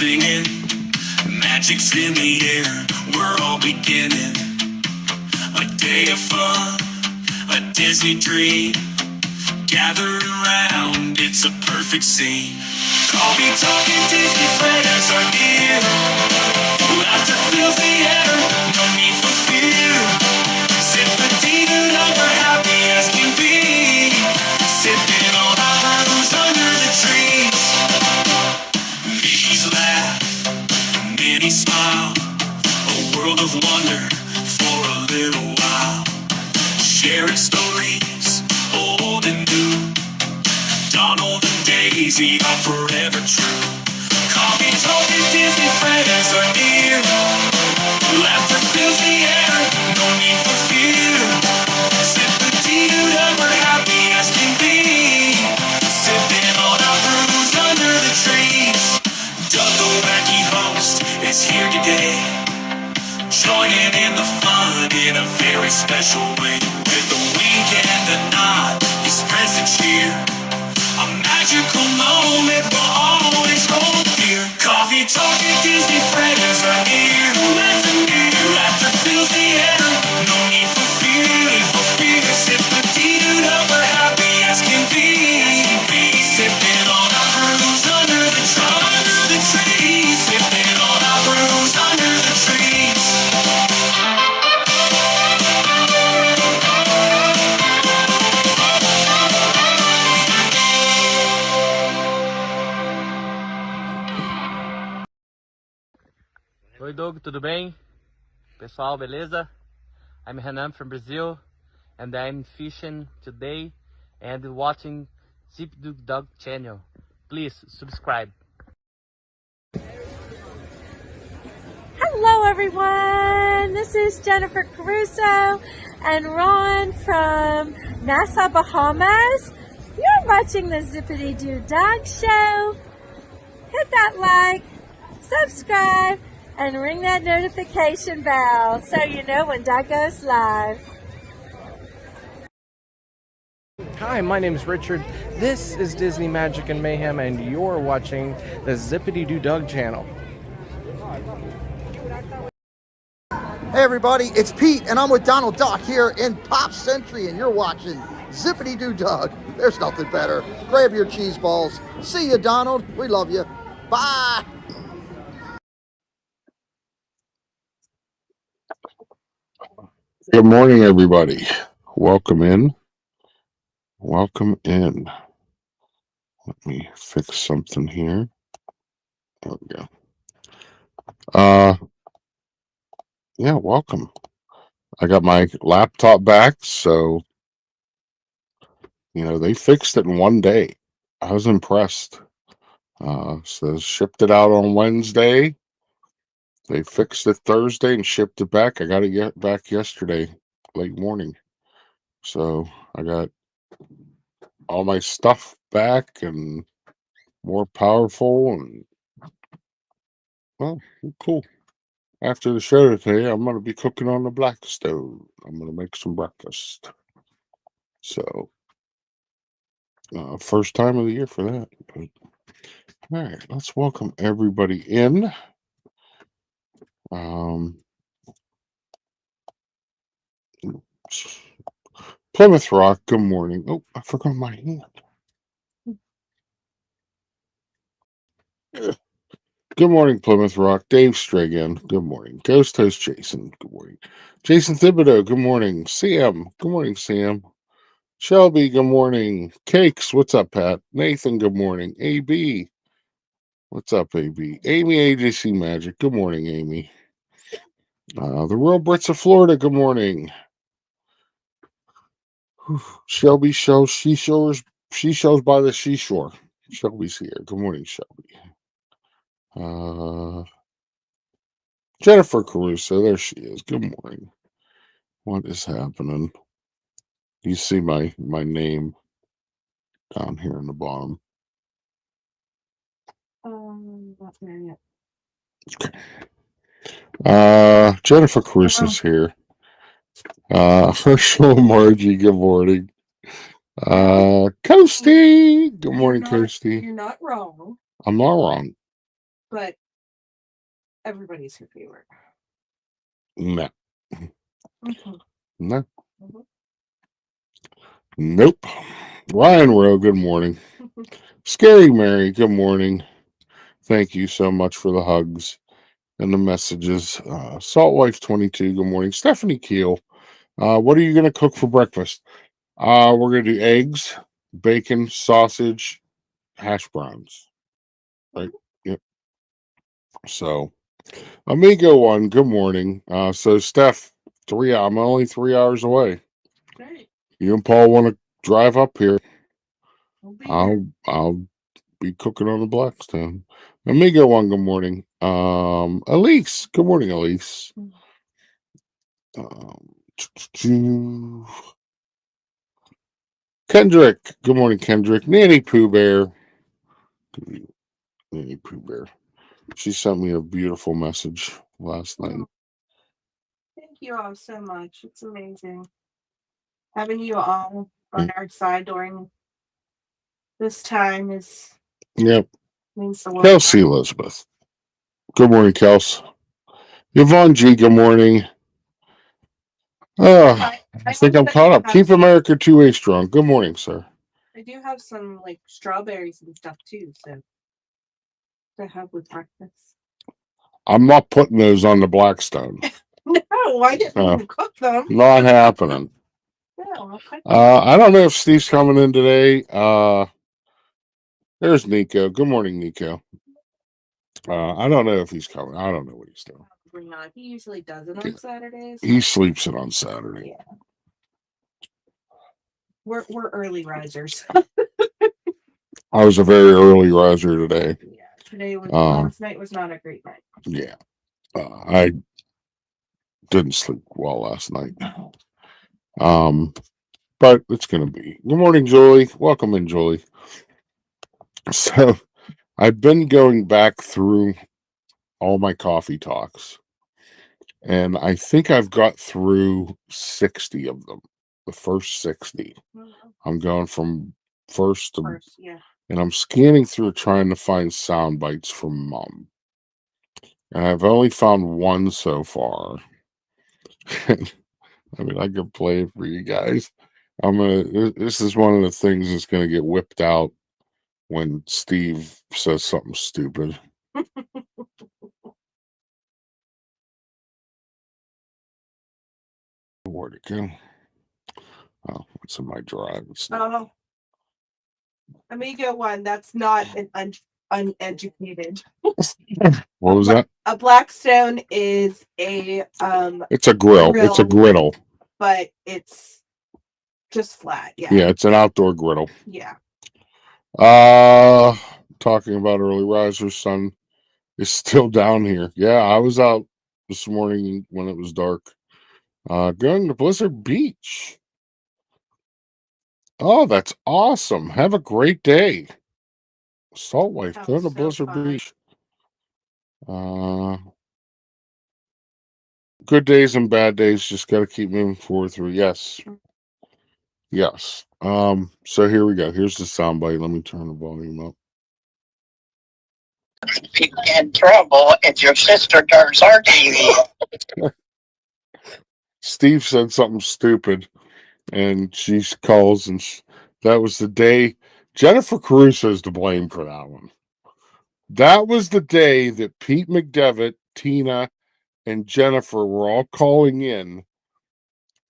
singing, magic's in the air, we're all beginning. A day of fun, a Disney dream, gathered around, it's a perfect scene. Coffee talking Disney friends are near, laughter fills the air, no need for fear. Zip-a-Dee-Doo-Doug, we're happy as can be, sipping on our brews under the trees. Mickey's laugh, Minnie smile, a world of wonder for a little while. Sharing stories, old and new, Donald and Daisy are forever true. Coffee talking Disney friends are near, laughter fills the air, no need for fear. Zip-a-Dee-Doo-Doug, we're happy as can be, sipping on our brews under the trees. Doug the wacky host is here today, joining in the fun in a very special way. With a wink and a nod, his presence here, a magical moment will always hold dear. Coffee talking Disney friends are near, laughter fills the air, no need for fear, for fear. Zip-a-Dee-Doo-Doug, we're happy as can be, sipping on our brews under the trees, sipping on our brews under the trees. Oi, Doug, tudo bem? Pessoal, beleza? I'm Renan from Brazil, and I'm fishing today and watching Zip-a-Dee-Doo channel. Please subscribe. Hello everyone, this is Jennifer Caruso and Ron from Nassau, Bahamas. You're watching the Zip-a-Dee-Doo show. Hit that like, subscribe, and ring that notification bell so you know when Doug goes live. Hi, my name is Richard. This is Disney Magic and Mayhem, and you're watching the Zip-a-Dee-Doo channel. Hey everybody, it's Pete, and I'm with Donald Duck here in Pop Century, and you're watching Zip-a-Dee-Doo. There's nothing better. Grab your cheese balls. See you, Donald. We love you. Bye. Good morning, everybody. Welcome in. Welcome in. Let me fix something here. There we go. Yeah, welcome. I got my laptop back, so they fixed it in one day. I was impressed. So shipped it out on Wednesday. They fixed it Thursday and shipped it back. I got it back yesterday, late morning. So I got all my stuff back and more powerful, and well, cool. After the show today, I'm going to be cooking on the black stove. I'm going to make some breakfast. So, first time of the year for that. But, all right, let's welcome everybody in. Plymouth Rock, good morning. Oh, I forgot my hand. Good morning, Plymouth Rock. Dave Stragan, good morning. Ghost Host Jason, good morning. Jason Thibodeau, good morning. Sam, good morning, Sam. Shelby, good morning. Cakes, what's up, Pat? Nathan, good morning. AB, what's up, AB? Amy AJC Magic, good morning, Amy. The Real Brits of Florida, good morning. Shelby shows she shows by the seashore. Shelby's here. Good morning, Shelby. Jennifer Caruso, there she is. Good morning. What is happening? You see my name down here in the bottom. Not there yet. Okay. Jennifer Caruso's here. Herschel Margie, good morning. Coasty, good morning, Coasty. You're not wrong, I'm not wrong. but everybody's her favorite. No. Mhm. No. Mhm. Nope. Ryan Rowe, good morning. Scary Mary, good morning. Thank you so much for the hugs and the messages. Salt Wife 22, good morning. Stephanie Keel, what are you going to cook for breakfast? We're going to do eggs, bacon, sausage, hash browns. Right? Yep. So, Amigo one, good morning. So Steph, I'm only 3 hours away. Great. You and Paul want to drive up here? We'll be there. I'll be cooking on the Blackstone. Amigo one, good morning. Elise, good morning, Elise. Kendrick, good morning, Kendrick. Nanny Pooh Bear. Nanny Pooh Bear. She sent me a beautiful message last night. Thank you all so much. It's amazing having you all on our side during this time Yep. means the world. Kelsey Elizabeth. Good morning, Kels. Yvonne G, good morning. I think I'm caught up. Keep America 2A strong. Good morning, sir. I do have some like strawberries and stuff too, so to have with breakfast. I'm not putting those on the Blackstone. No, I didn't cook them. Not happening. No, I don't know if Steve's coming in today. There's Nico. Good morning, Nico. I don't know if he's coming. I don't know what he's doing. probably not. He usually does it on Saturdays. He sleeps it on Saturday. Yeah. We're early risers. I was a very early riser today. Yeah, today was last night was not a great night. Yeah. I didn't sleep well last night. But it's gonna be. Good morning, Julie. Welcome in, Julie. So I've been going back through all my coffee talks, and I think I've got through 60 of them. The first 60. I'm going from first to yeah. and I'm scanning through trying to find sound bites from Mom. And I've only found one so far. I mean, I could play it for you guys. This is one of the things that's gonna get whipped out when Steve says something stupid. Where'd it go? Oh, it's in my drive. It's not. Amigo one, that's not an uneducated. What was that? A Blackstone is a It's a grill. It's a griddle. But it's just flat. Yeah. Yeah, it's an outdoor griddle. Yeah. Talking about early risers, sun is still down here. Yeah, I was out this morning when it was dark. Going to Blizzard Beach. Oh, that's awesome. Have a great day. Salt Wife, go to Blizzard Beach. Good days and bad days, just got to keep moving forward through. Yes. Yes. So here we go. Here's the soundbite. Let me turn the volume up. You get in trouble if your sister turns her TV on. Steve said something stupid, and she calls, and that was the day. Jennifer Caruso's to blame for that one. That was the day that Pete McDevitt, Tina, and Jennifer were all calling in,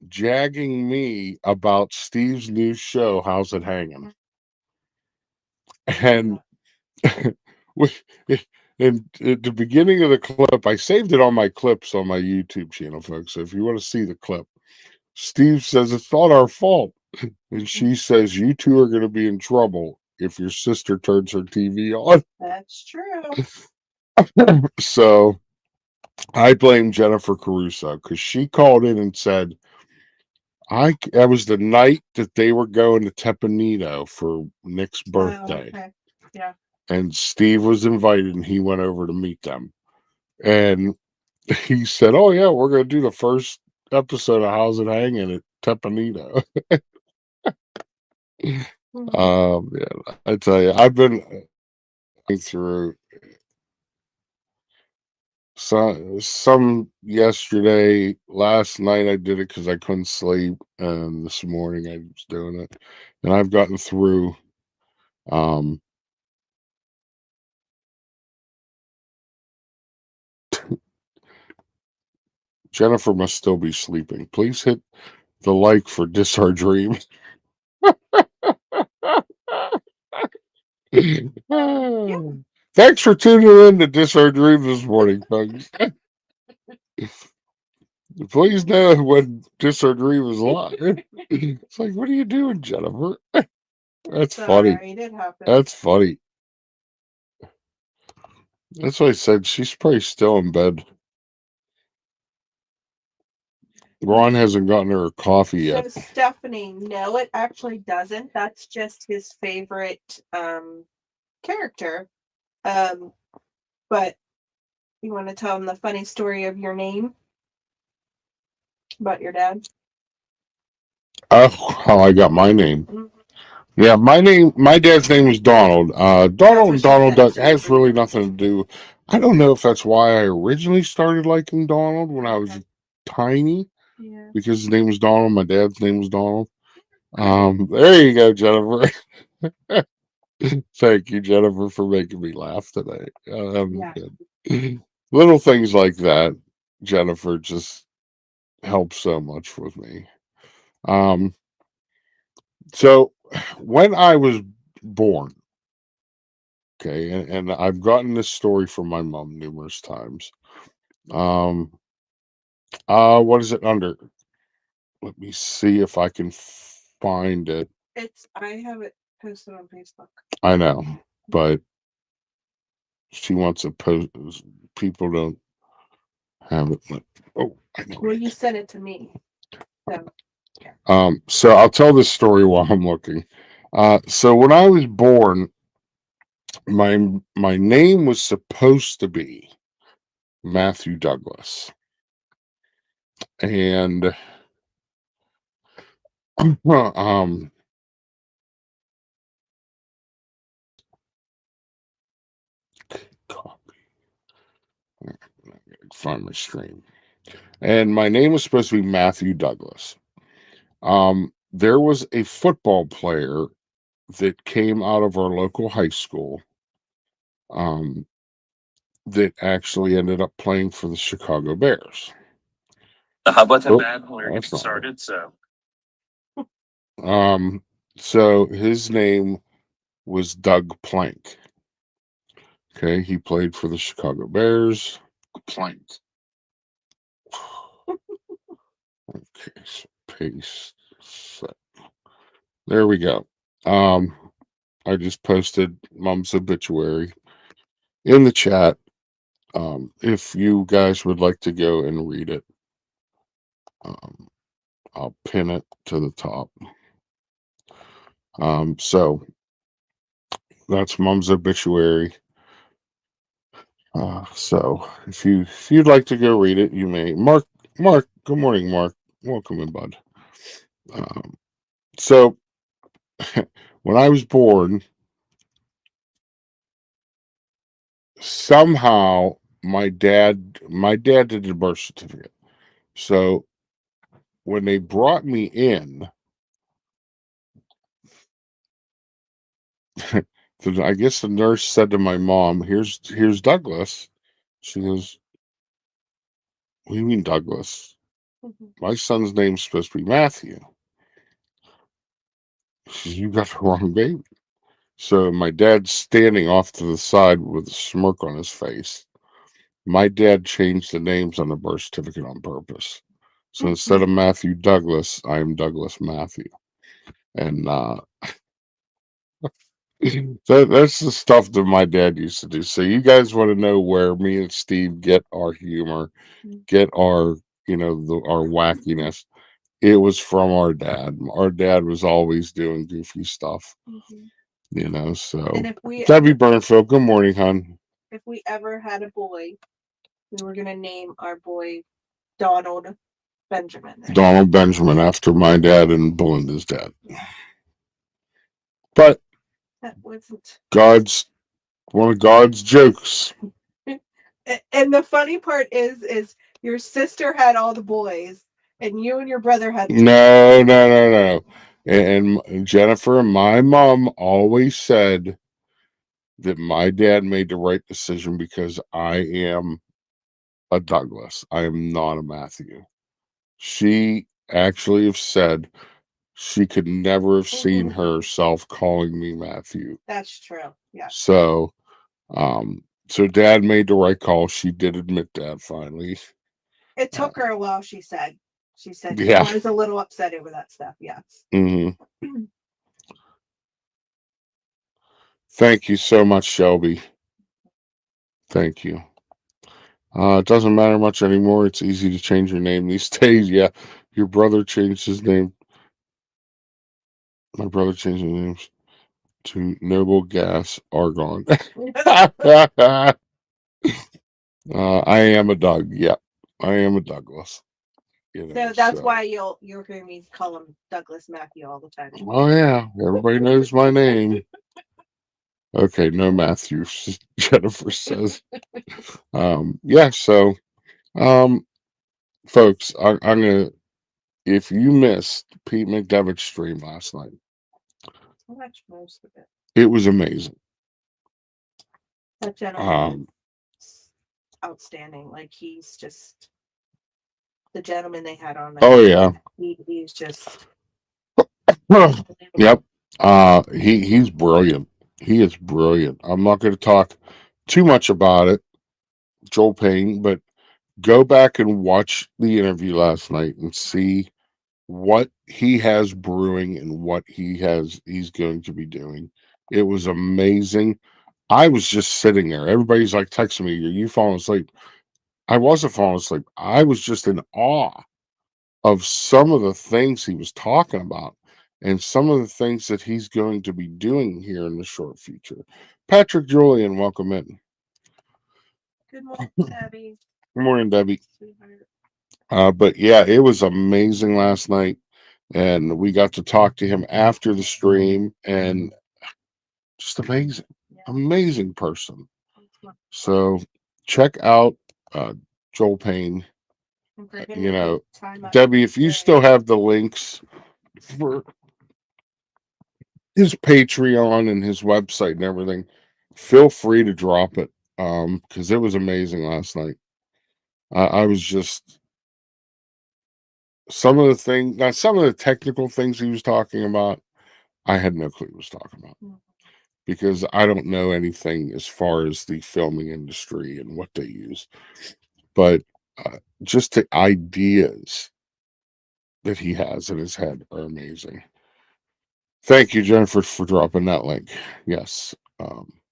jagging me about Steve's new show, How's It Hanging? And in at the beginning of the clip, I saved it on my clips on my YouTube channel, folks. So if you want to see the clip, Steve says it's not our fault. And she says, you two are going to be in trouble if your sister turns her TV on. That's true. So I blame Jennifer Caruso because she called in and said, that was the night that they were going to Tepanito for Nick's birthday. Okay. Yeah. And Steve was invited and he went over to meet them. And he said, oh, yeah, we're going to do the first episode of How's It Hanging at Tepanito. Yeah, I tell you, I've been through some yesterday. Last night I did it because I couldn't sleep, and this morning I was doing it, and I've gotten through. Jennifer must still be sleeping. Please hit the like for Dis Our Dream. Thanks for tuning in to Dis Our Dream this morning, folks. Please know when Dis Our Dream is live. It's like, what are you doing, Jennifer? That's funny. Sorry, it happened. That's funny. That's what I said. She's probably still in bed. Ron hasn't gotten her coffee So yet. Stephanie, no, it actually doesn't. That's just his favorite character. But you want to tell him the funny story of your name? About your dad? How I got my name. Mhm. Yeah, my dad's name is Donald. Donald what and she Donald said. Duck She has agreed. really nothing to do. I don't know if that's why I originally started liking Donald when I was tiny, Yeah. because his name was Donald. My dad's name was Donald. There you go, Jennifer. Thank you, Jennifer, for making me laugh today. Yeah. Good. Little things like that, Jennifer, just helps so much with me. So when I was born, okay, and I've gotten this story from my mom numerous times. What is it under? Let me see if I can find it. I have it posted on Facebook. I know, but she wants to post. People don't have it. Oh, I know. Well, you sent it to me. So So I'll tell this story while I'm looking. So when I was born, my name was supposed to be Matthew Douglas, and copy. Find my stream, and my name was supposed to be Matthew Douglas. There was a football player that came out of our local high school. That actually ended up playing for the Chicago Bears. How about that Oh, bad alert that's not started? So So his name was Doug Plank. Okay, he played for the Chicago Bears. Plank. Okay, so paste. Set. There we go. I just posted Mom's obituary in the chat. If you guys would like to go and read it, I'll pin it to the top. So that's Mom's obituary. So if you'd like to go read it, you may. Mark, good morning, Mark. Welcome in, bud. So when I was born, somehow my dad did the birth certificate. So when they brought me in, I guess the nurse said to my mom, "Here's Douglas." She goes, "What do you mean, Douglas? My son's name's supposed to be Matthew." She says, "You got the wrong baby." So my dad's standing off to the side with a smirk on his face. My dad changed the names on the birth certificate on purpose. So instead of Matthew Douglas, I am Douglas Matthew. And that's the stuff that my dad used to do. So you guys want to know where me and Steve get our humor, get our, our wackiness. It was from our dad. Our dad was always doing goofy stuff. So and if we Debbie Burnfield, good morning, hon. If we ever had a boy, we were gonna name our boy Donald Benjamin. Donald Benjamin, after my dad and Belinda's dad. But that wasn't one of God's jokes. And the funny part is your sister had all the boys, and you and your brother had. No. And Jennifer, my mom always said that my dad made the right decision because I am a Douglas. I am not a Matthew. She actually have said she could never have seen herself calling me Matthew. That's true. Yeah. So, so Dad made the right call. She did admit that finally. It took her a while. She said. She Yeah. was a little upset over that stuff. Yes. Mm-hmm. Thank you so much, Shelby. Thank you. It doesn't matter much anymore. It's easy to change your name these days. Yeah, your brother changed his name. My brother changed his name to Noble Gas Argon. I am a Doug. Yeah, I am a Douglas. You know, So that's why you'll hear me call him Douglas Matthew all the time. Oh yeah, everybody knows my name. Okay, no Matthew. Jennifer says. Yeah. So, folks, I'm gonna. If you missed Pete McDevitt's stream last night, I watched most of it. it was amazing. That gentleman, outstanding. Like he's just the gentleman they had on there. Oh yeah. He's just. Yep. He's brilliant. He is brilliant. I'm not going to talk too much about it, Joel Payne, but go back and watch the interview last night and see what he has brewing and what he's going to be doing. It was amazing. I was just sitting there. Everybody's like texting me, "Are you falling asleep?" I wasn't falling asleep. I was just in awe of some of the things he was talking about and some of the things that he's going to be doing here in the short future. Patrick Julian, welcome in. Good morning, Debbie. Good morning, Debbie. But yeah, it was amazing last night, and we got to talk to him after the stream, and just amazing, amazing person. So check out Joel Payne. You know, Debbie, if you still have the links for his Patreon and his website and everything, feel free to drop it. Because it was amazing last night. I was just some of the technical things he was talking about, I had no clue he was talking about. Because I don't know anything as far as the filming industry and what they use. But just the ideas that he has in his head are amazing. Thank you, Jennifer, for dropping that link. Yes.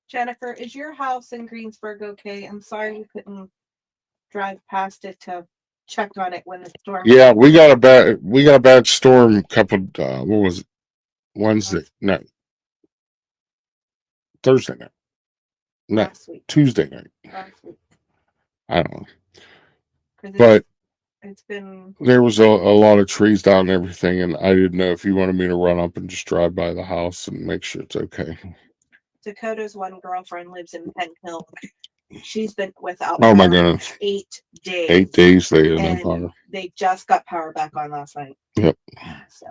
Jennifer, is your house in Greensburg okay? I'm sorry we couldn't drive past it to check on it when the storm. Yeah, we got a bad storm. Couple. What was it? Wednesday? No. Thursday night. No. Last week. Tuesday night. Last week. I don't know. But it's been. There was a lot of trees down and everything, and I didn't know if you wanted me to run up and just drive by the house and make sure it's okay. Dakota's one girlfriend lives in Penn Hill. She's been without. Oh my goodness! 8 days. 8 days they They just got power back on last night. Yep. So.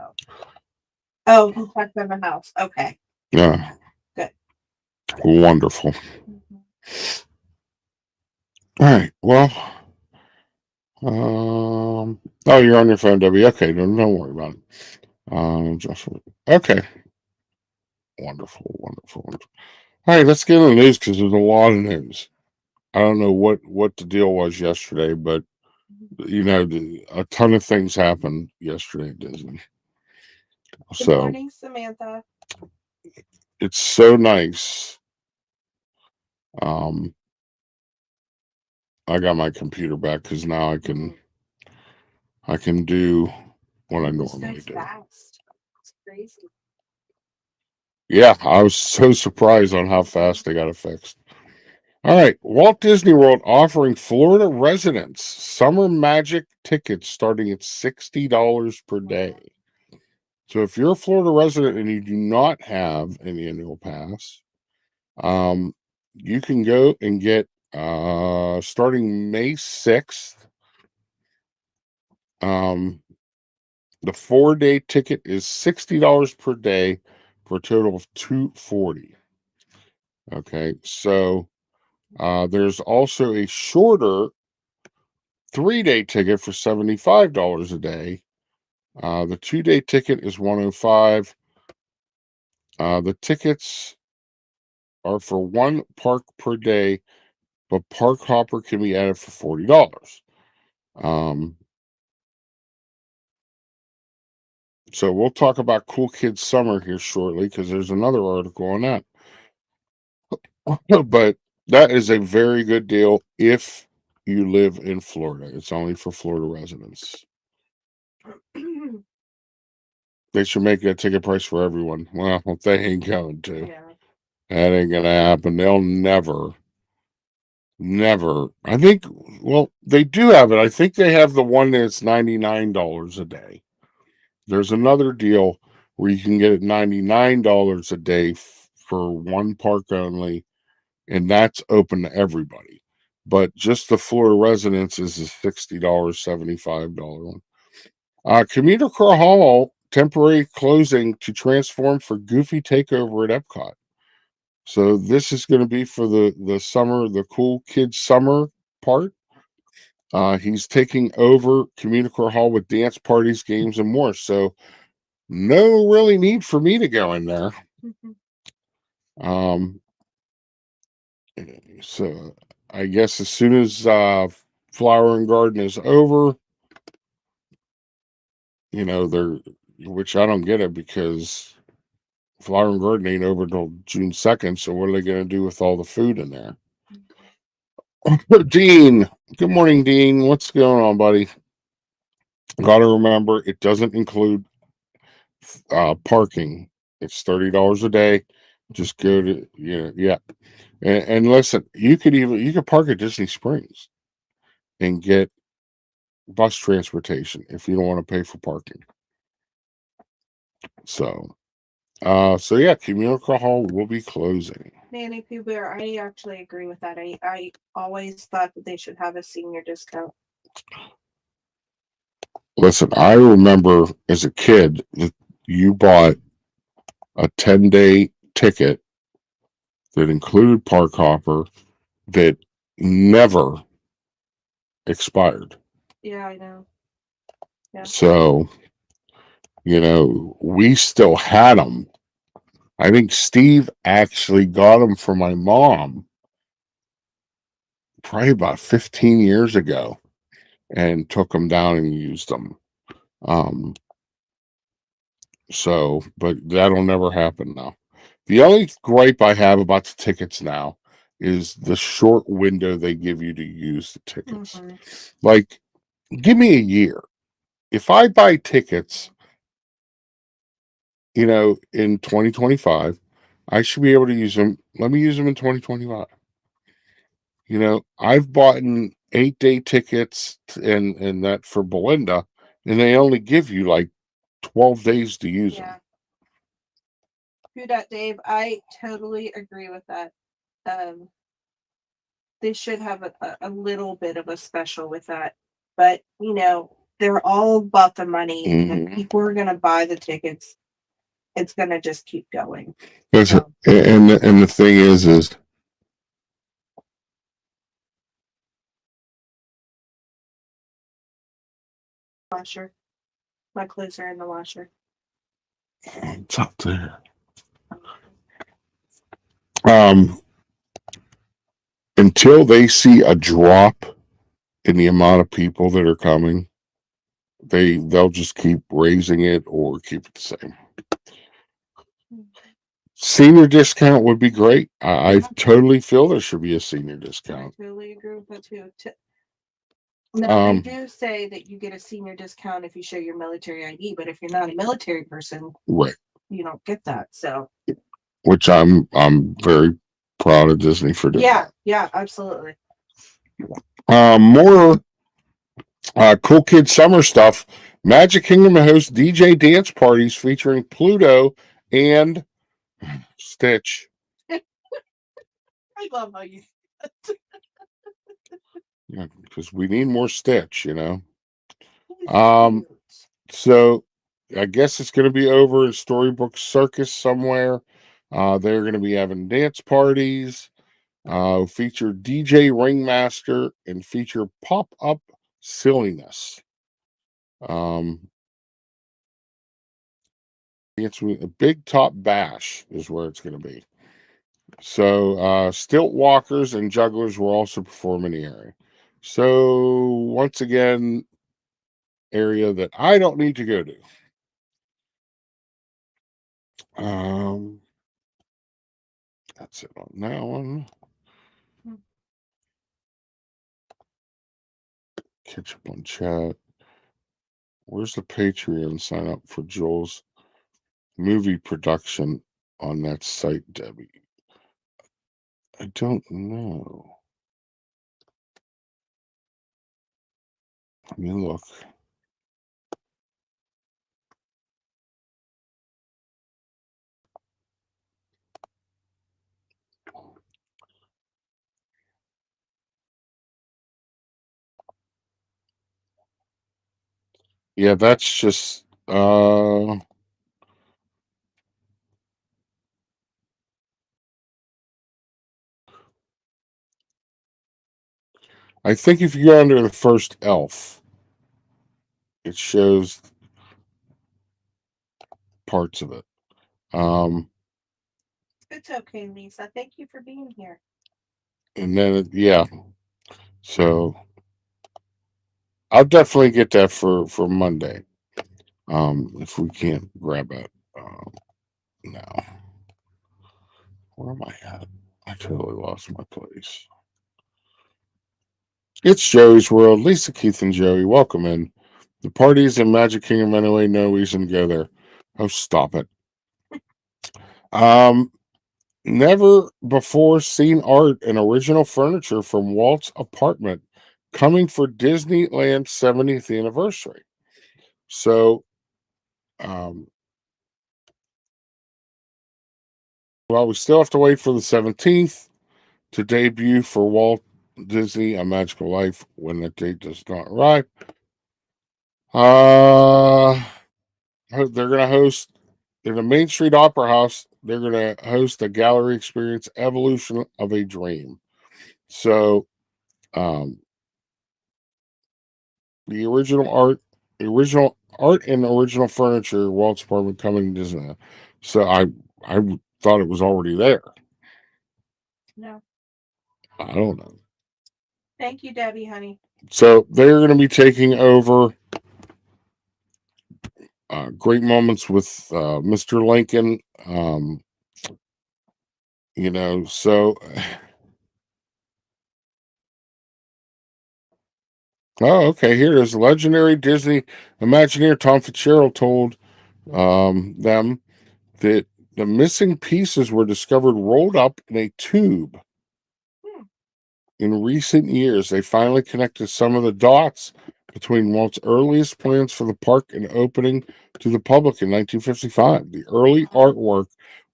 Oh, he checked on the house. Okay. Yeah. Good. Wonderful. All right. Well. Oh, you're on your phone, Debbie. Okay, don't worry about it. Just okay. Wonderful. All right, let's get into the news because there's a lot of news. I don't know what the deal was yesterday, but you know, a ton of things happened yesterday at Disney. Good morning, Samantha. It's so nice. I got my computer back because now I can do what I normally do. Fast. It's crazy. Yeah, I was so surprised on how fast they got it fixed. All right, Walt Disney World offering Florida residents summer magic tickets starting at $60 per day. So if you're a Florida resident and you do not have an annual pass, you can go and get starting May 6th. The 4-day ticket is $60 per day for a total of $240. Okay, so there's also a shorter 3-day ticket for $75 a day. The 2-day ticket is $105. The tickets are for one park per day, but park hopper can be added for $40. So we'll talk about Cool Kids Summer here shortly because there's another article on that. But that is a very good deal if you live in Florida. It's only for Florida residents. They should make a ticket price for everyone. Well, they ain't going to. Yeah. That ain't gonna happen. They'll never. I think, well, they do have it. I think they have the one that's $99 a day. There's another deal where you can get it $99 a day for one park only, and that's open to everybody. But just the Florida residents is a $60, $75 one. Commuter Car Hall temporary closing to transform for Goofy takeover at Epcot. So this is going to be for the summer, the Cool Kids Summer part. He's taking over Commuter Car Hall with dance parties, games, and more. So no really need for me to go in there. So I guess as soon as Flower and Garden is over, you know, which I don't get it because Flower and Garden ain't over till June 2nd. So what are they going to do with all the food in there? Dean, good morning, Dean. What's going on, buddy? Got to remember, it doesn't include parking. It's $30 a day. Just go to yeah. And listen, you could park at Disney Springs and get bus transportation if you don't want to pay for parking. So yeah, Commuter Hall will be closing. Nanny Pooh Bear, I actually agree with that. I always thought that they should have a senior discount. Listen, I remember as a kid that you bought a 10-day ticket that included park hopper that never expired. Yeah, I know. Yeah. So, we still had them. I think Steve actually got them for my mom probably about 15 years ago and took them down and used them. But that'll never happen now. The only gripe I have about the tickets now is the short window they give you to use the tickets. Mm-hmm. Like, give me a year. If I buy tickets, in 2025, I should be able to use them. Let me use them in 2025. I've bought 8-day tickets and that for Belinda, and they only give you like 12 days to use them. Who dat Dave? I totally agree with that. They should have a little bit of a special with that, but they're all about the money, and if people are gonna buy the tickets, it's gonna just keep going. And the thing is washer. My clothes are in the washer. it's up there. Until they see a drop in the amount of people that are coming, they'll just keep raising it or keep it the same. Senior discount would be great. I totally feel there should be a senior discount. I totally agree with that too. Now, they do say that you get a senior discount if you show your military ID, but if you're not a military person, right, you don't get that. So, which I'm very proud of Disney for doing. Yeah, absolutely. More Cool Kids Summer stuff. Magic Kingdom hosts DJ dance parties featuring Pluto and Stitch. I love how you. Yeah, because we need more Stitch, you know. So I guess it's going to be over at Storybook Circus somewhere. They're going to be having dance parties, feature DJ Ringmaster, and feature pop up silliness. It's a Big Top Bash is where it's going to be. So stilt walkers and jugglers will also perform in the area. So once again, area that I don't need to go to. That's it on that one. Catch up on chat. Where's the Patreon sign up for Joel's movie production on that site, Debbie? I don't know. Let me look. Yeah, that's just I think if you go under the first elf, it shows parts of it. It's okay, Lisa. Thank you for being here. And then yeah. So I'll definitely get that for Monday. If we can't grab it now. Where am I at? I totally lost my place. It's Joey's World. Lisa, Keith, and Joey, welcome in. The party's in Magic Kingdom anyway. No reason to go there. Oh, stop it. Never before seen art and original furniture from Walt's apartment coming for Disneyland's 70th anniversary. So, well, we still have to wait for the 17th to debut for Walt Disney A Magical Life when that date does not arrive. They're going to host in the Main Street Opera House. They're going to host a gallery experience, Evolution of a Dream. So, the original art and original furniture, Walt's apartment coming to Disney. So I thought it was already there. No. I don't know. Thank you, Debbie, honey. So they're going to be taking over great moments with Mr. Lincoln. You know, so oh, okay. Here it is. Legendary Disney Imagineer Tom Fitzgerald told them that the missing pieces were discovered rolled up in a tube. In recent years, they finally connected some of the dots between Walt's earliest plans for the park and opening to the public in 1955. The early artwork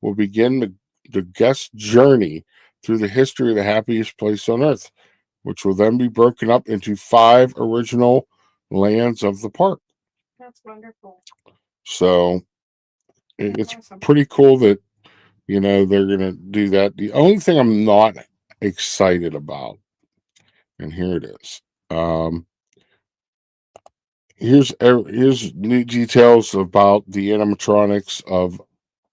will begin the guest journey through the history of the happiest place on earth, which will then be broken up into 5 original lands of the park. That's wonderful. So it's awesome. Pretty cool that, you know, they're going to do that. The only thing I'm not excited about, and here it is. Here's new details about the animatronics of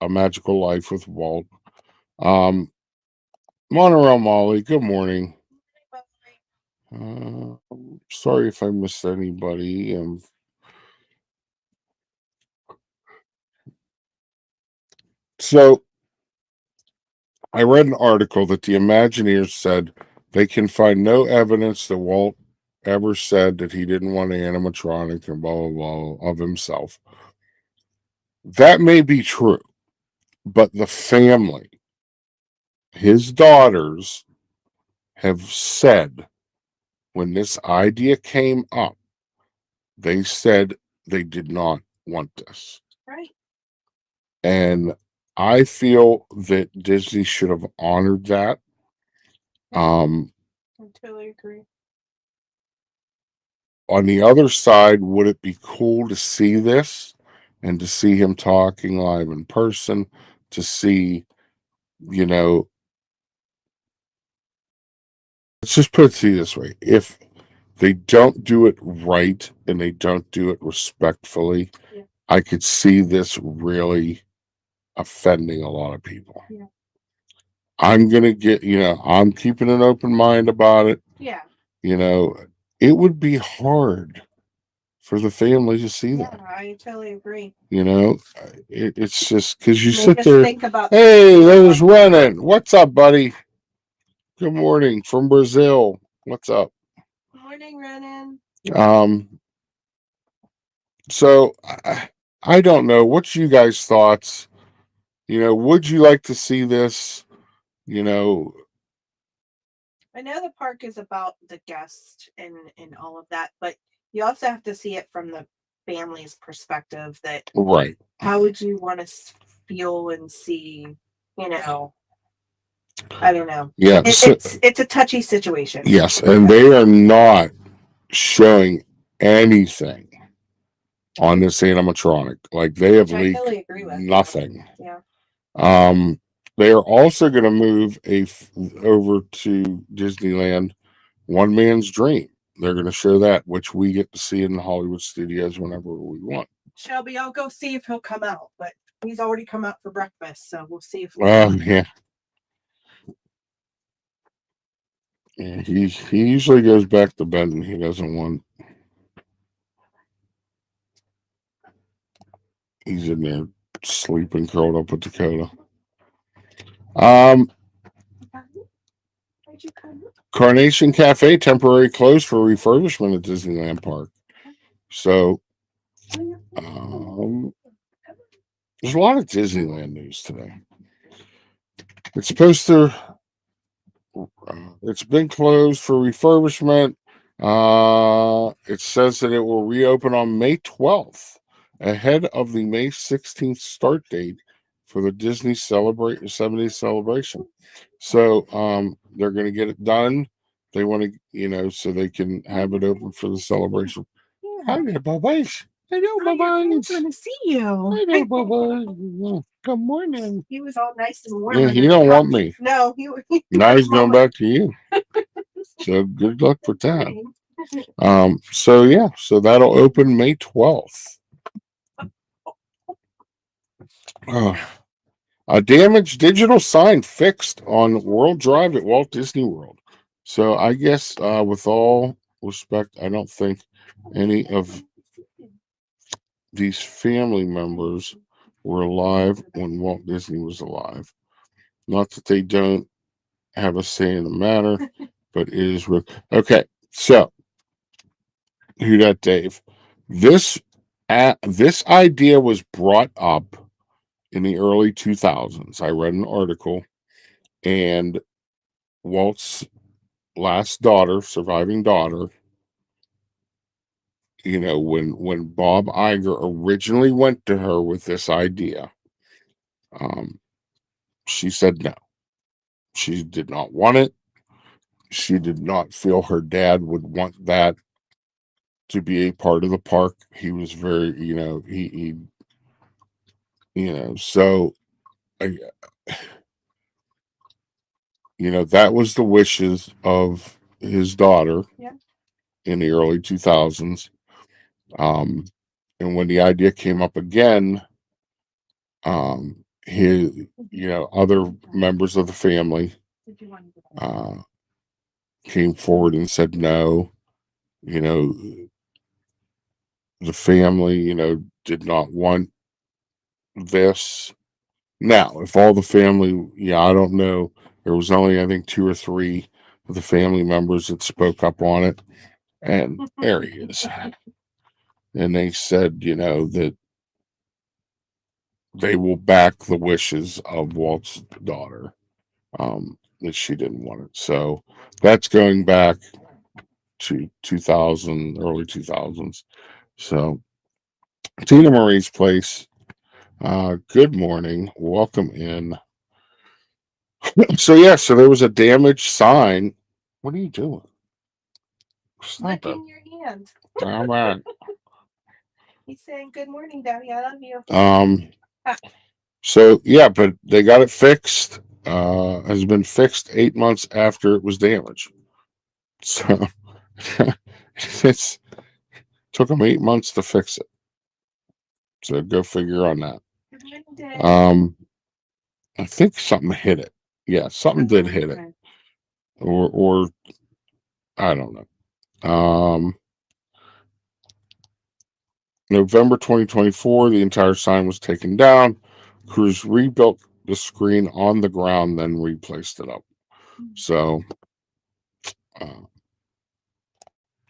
A Magical Life with Walt. Monorail Molly, good morning. Sorry if I missed anybody. So I read an article that the Imagineers said they can find no evidence that Walt ever said that he didn't want an animatronic and blah, blah, blah of himself. That may be true, but the family, his daughters, have said when this idea came up, they said they did not want this. Right. And I feel that Disney should have honored that. I totally agree. on the other side, would it be cool to see this and to see him talking live in person, to see, you know, let's just put it this way. If they don't do it right and they don't do it respectfully, Yeah. I could see this really offending a lot of people. Yeah. I'm going to get, I'm keeping an open mind about it. Yeah. It would be hard for the family to see that. Yeah, I totally agree. It's just because you Make sit us there. think about Hey, there's Renan. What's up, buddy? Good morning from Brazil. What's up? Morning, Renan. So I don't know. What's you guys' thoughts? Would you like to see this? I know the park is about the guest and all of that, but you also have to see it from the family's perspective. That right. How would you want to feel and see? I don't know. Yeah, it's a touchy situation. Yes, and they are not showing anything on this animatronic. Like they have Which I leaked totally agree with. nothing. Yeah. They are also going to move over to Disneyland, One Man's Dream. They're going to show that, which we get to see in the Hollywood studios whenever we want. Shelby, I'll go see if he'll come out, but he's already come out for breakfast, so we'll see if. Yeah. Yeah, he usually goes back to bed and he doesn't want. He's in there sleeping, curled up with Dakota. Carnation Cafe temporary closed for refurbishment at Disneyland Park. So, there's a lot of Disneyland news today. It's supposed to. It's been closed for refurbishment. It says that it will reopen on May 12th, ahead of the May 16th start date for the Disney 70th celebration. So they're going to get it done. They want to, so they can have it open for the celebration. Hi there, Bubba. Hello, Bubba. Good to see you. Hello, Bubba. Good morning. He was all nice and warm. Yeah, he don't want me. No, Now he's going back to you. So good luck with that. So that'll open May 12th. A damaged digital sign fixed on World Drive at Walt Disney World. So I guess with all respect, I don't think any of these family members were alive when Walt Disney was alive. Not that they don't have a say in the matter, but it is with. Okay, so who that, Dave? This idea was brought up in the early 2000s. I read an article, and Walt's last daughter, surviving daughter, when Bob Iger originally went to her with this idea, she said no. She did not want it. She did not feel her dad would want that to be a part of the park. He was very, he so that was the wishes of his daughter. Yeah. In the early 2000s. And when the idea came up again, his, other members of the family came forward and said no. The family, did not want this. Now, if all the family, I don't know. There was only, I think, 2 or 3 of the family members that spoke up on it. And there he is. And they said, that they will back the wishes of Walt's daughter, that she didn't want it. So that's going back to 2000, early 2000s. So Tina Marie's place. Good morning. Welcome in. So there was a damaged sign. What are you doing? Licking your hand. All right. He's saying, "Good morning, Daddy. I love you." So yeah, but they got it fixed. Has been fixed 8 months after it was damaged. So it's took them 8 months to fix it. So go figure on that. Good morning, Daddy. I think something hit it. Yeah, something did hit it, or I don't know. November 2024, the entire sign was taken down. Crews rebuilt the screen on the ground, then replaced it up. So,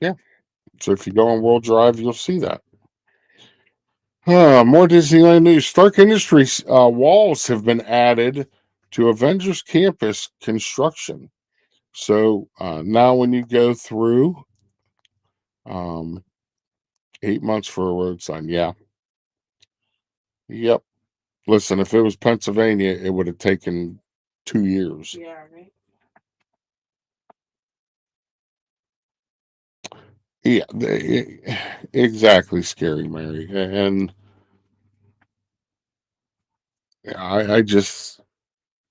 yeah. So if you go on World Drive, you'll see that. More Disneyland news. Stark Industries walls have been added to Avengers Campus construction. So now when you go through, 8 months for a road sign. Yeah. Yep. Listen, if it was Pennsylvania, it would have taken 2 years. Yeah, right. Yeah, exactly, Scary Mary. And I just,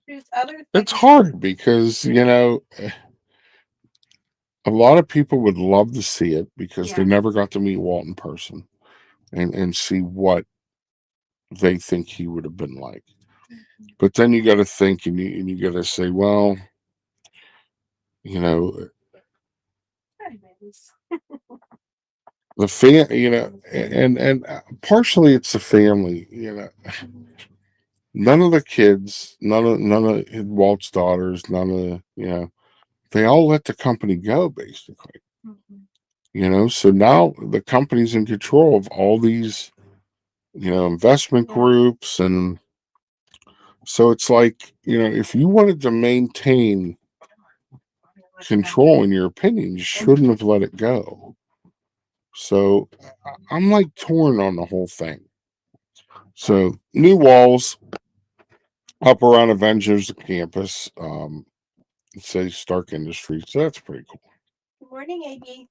There's other it's things. hard because, a lot of people would love to see it because they Yeah. never got to meet Walt in person and see what they think he would have been like. But then you got to think and you got to say, well, you know, Hi, babies. the and partially it's the family, none of the kids, none of Walt's daughters, none of they all let the company go basically. So now the company's in control of all these, investment groups, and so it's like, if you wanted to maintain control in your opinion, you shouldn't have let it go. So I'm like torn on the whole thing. So new walls up around Avengers campus. It says Stark Industries, so that's pretty cool. Good morning, A-Dee.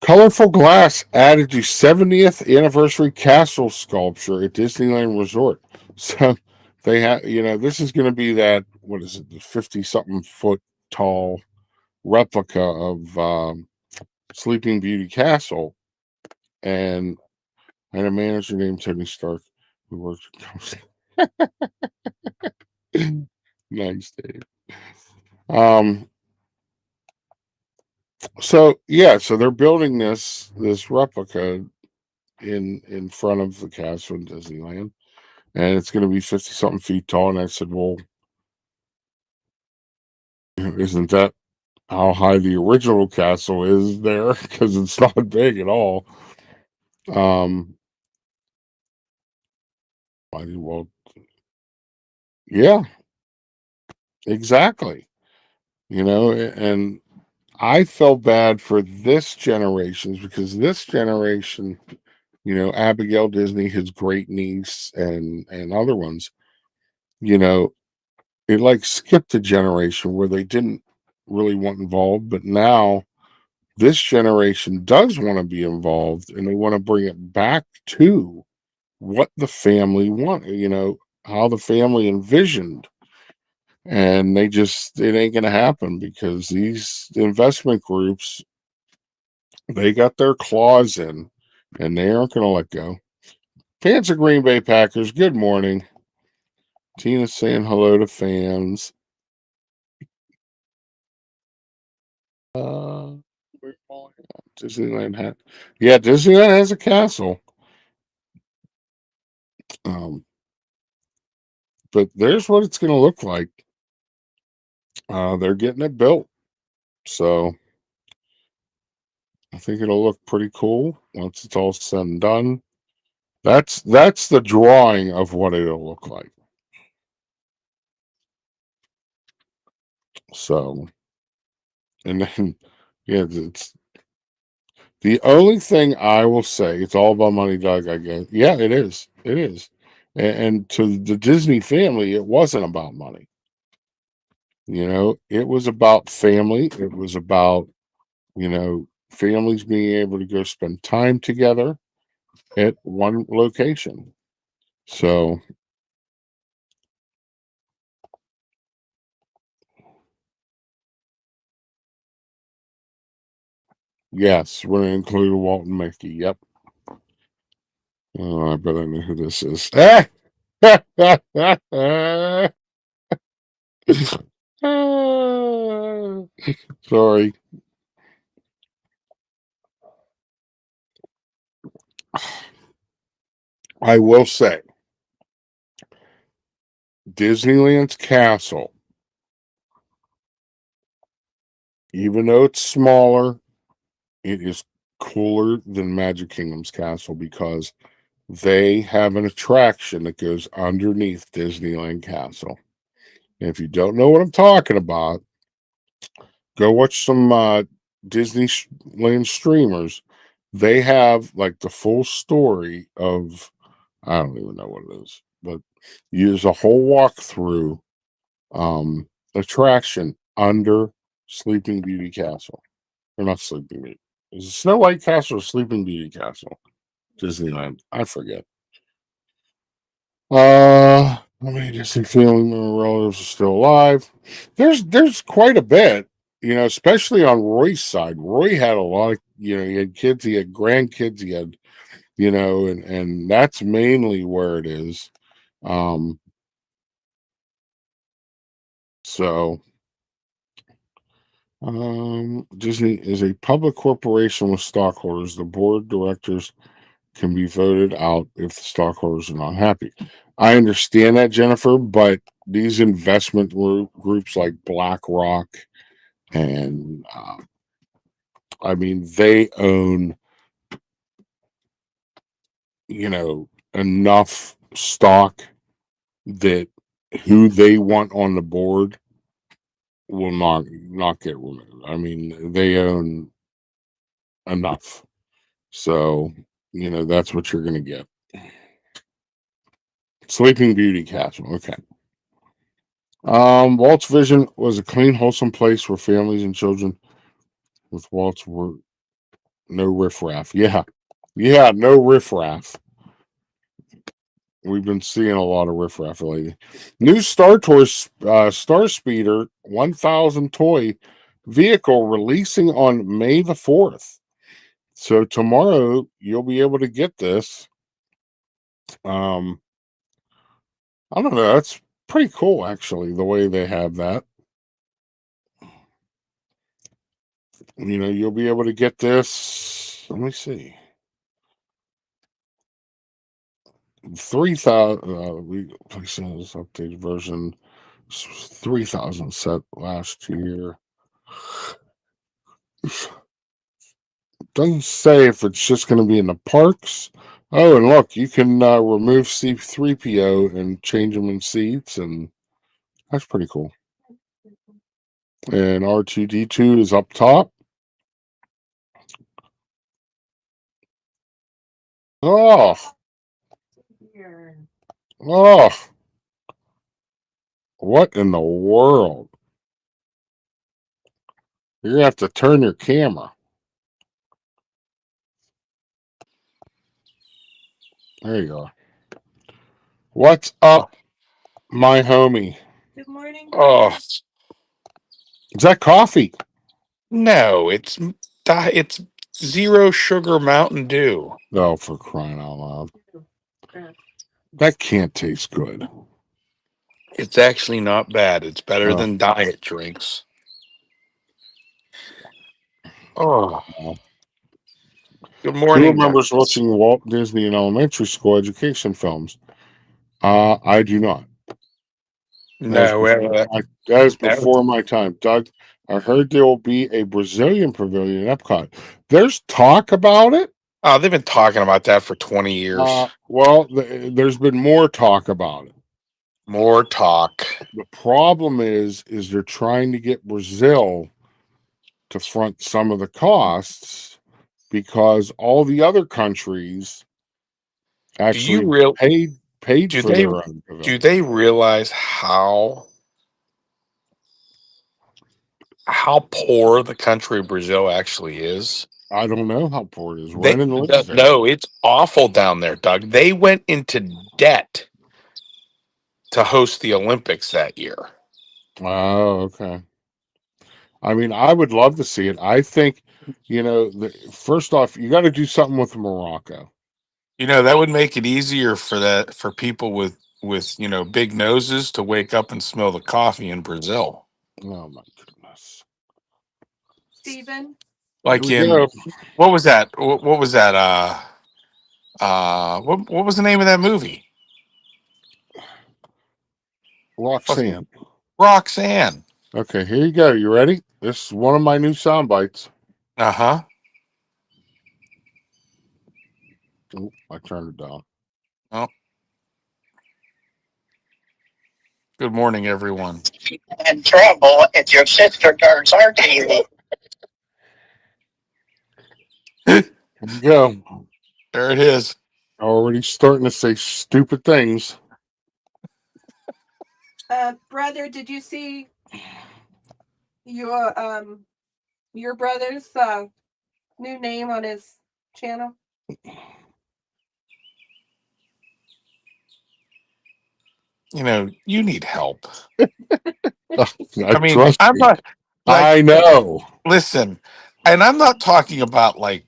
Colorful glass added to 70th anniversary castle sculpture at Disneyland Resort. So they have, this is going to be that, what is it, the 50 something foot tall replica of Sleeping Beauty Castle. And I had a manager named Tony Stark who worked at nice, Dave. So yeah, so they're building this replica in front of the castle in Disneyland, and it's going to be 50 something feet tall. And I said, well, isn't that how high the original castle is there? Because it's not big at all. Well, yeah, exactly. And I felt bad for this generation's because this generation, Abigail Disney, his great niece, and other ones, it like skipped a generation where they didn't really want involved, but now this generation does want to be involved and they want to bring it back to what the family want, how the family envisioned. And it ain't going to happen because these investment groups, they got their claws in and they aren't going to let go. Fans of Green Bay Packers, good morning. Tina's saying hello to fans. Disneyland hat. Yeah, Disneyland has a castle. But there's what it's going to look like. They're getting it built, so I think it'll look pretty cool once it's all said and done. That's the drawing of what it'll look like. So, and then yeah, it's the only thing I will say. It's all about money, Doug. I guess. Yeah, it is. It is. And to the Disney family, it wasn't about money. It was about family. It was about, families being able to go spend time together at one location. So, yes, we're going to include Walt and Mickey. Yep. Oh, I bet I know who this is. Sorry. I will say, Disneyland's castle, even though it's smaller, it is cooler than Magic Kingdom's castle because they have an attraction that goes underneath Disneyland Castle. And if you don't know what I'm talking about, go watch some Disneyland streamers. They have like the full story of, I don't even know what it is, but use a whole walkthrough attraction under Sleeping Beauty Castle. Or not Sleeping Beauty. Is it Snow White Castle or Sleeping Beauty Castle? Disneyland. I forget. How many Disney family member relatives are still alive? There's quite a bit, especially on Roy's side. Roy had a lot of, he had kids, he had grandkids, he had, and that's mainly where it is. So Disney is a public corporation with stockholders. The board of directors can be voted out if the stockholders are not happy. I understand that, Jennifer, but these investment groups like BlackRock and they own, enough stock that who they want on the board will not get removed. They own enough. So, that's what you're going to get. Sleeping Beauty Castle. Okay. Walt's vision was a clean, wholesome place where families and children with Walt's were no riffraff. Yeah. Yeah, no riffraff. We've been seeing a lot of riffraff lately. New Star Tours Star Speeder 1000 toy vehicle releasing on May the 4th. So tomorrow you'll be able to get this. I don't know. That's pretty cool, actually, the way they have that. You'll be able to get this. Let me see. 3,000. We placing this updated version. 3,000 set last year. Doesn't say if it's just going to be in the parks. Oh, and look, you can remove C3PO and change them in seats, and that's pretty cool. And R2D2 is up top. Oh, what in the world? You're going to have to turn your camera. There you go. What's up, my homie? Good morning. Oh, is that coffee? No, it's zero sugar Mountain Dew. Oh, for crying out loud. That can't taste good. It's actually not bad. It's better Oh. than diet drinks. Oh. Good morning. Two members watching Walt Disney and elementary school education films. I do not. No, that is before my time. Doug, I heard there will be a Brazilian pavilion in Epcot. There's talk about it. Oh, they've been talking about that for 20 years. Well, there's been more talk about it. More talk. The problem is they're trying to get Brazil to front some of the costs because all the other countries actually paid for their own pavilion. Do they realize how how poor the country of Brazil actually is? I don't know how poor it is. Renan lives there. No, it's awful down there, Doug. They went into debt to host the Olympics that year. Oh, okay. I mean, I would love to see it. I think, first off, you got to do something with Morocco. That would make it easier for people with big noses to wake up and smell the coffee in Brazil. Oh my goodness. Steven? Like Here we go. what was that? What was that? What was the name of that movie? Roxanne. Roxanne. Okay, here you go. You ready? This is one of my new sound bites. Uh-huh. Oh, I turned it down. Oh. Good morning, everyone. In trouble if your sister turns our TV. Here you go. There it is. Already starting to say stupid things. Brother, did you see your brother's new name on his channel? You need help. I mean, I'm not. I know. Listen, and I'm not talking about like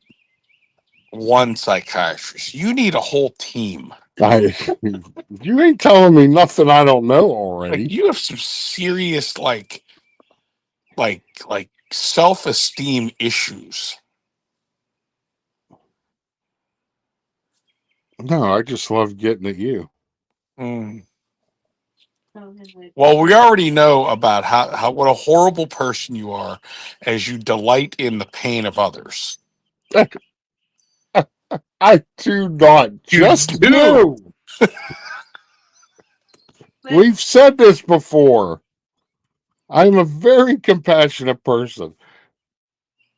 one psychiatrist. You need a whole team. You ain't telling me nothing I don't know already. Like you have some serious like self-esteem issues. No, I just love getting at you. Mm. Well, we already know about how what a horrible person you are as you delight in the pain of others. I do not. Just you. We've said this before. I'm a very compassionate person.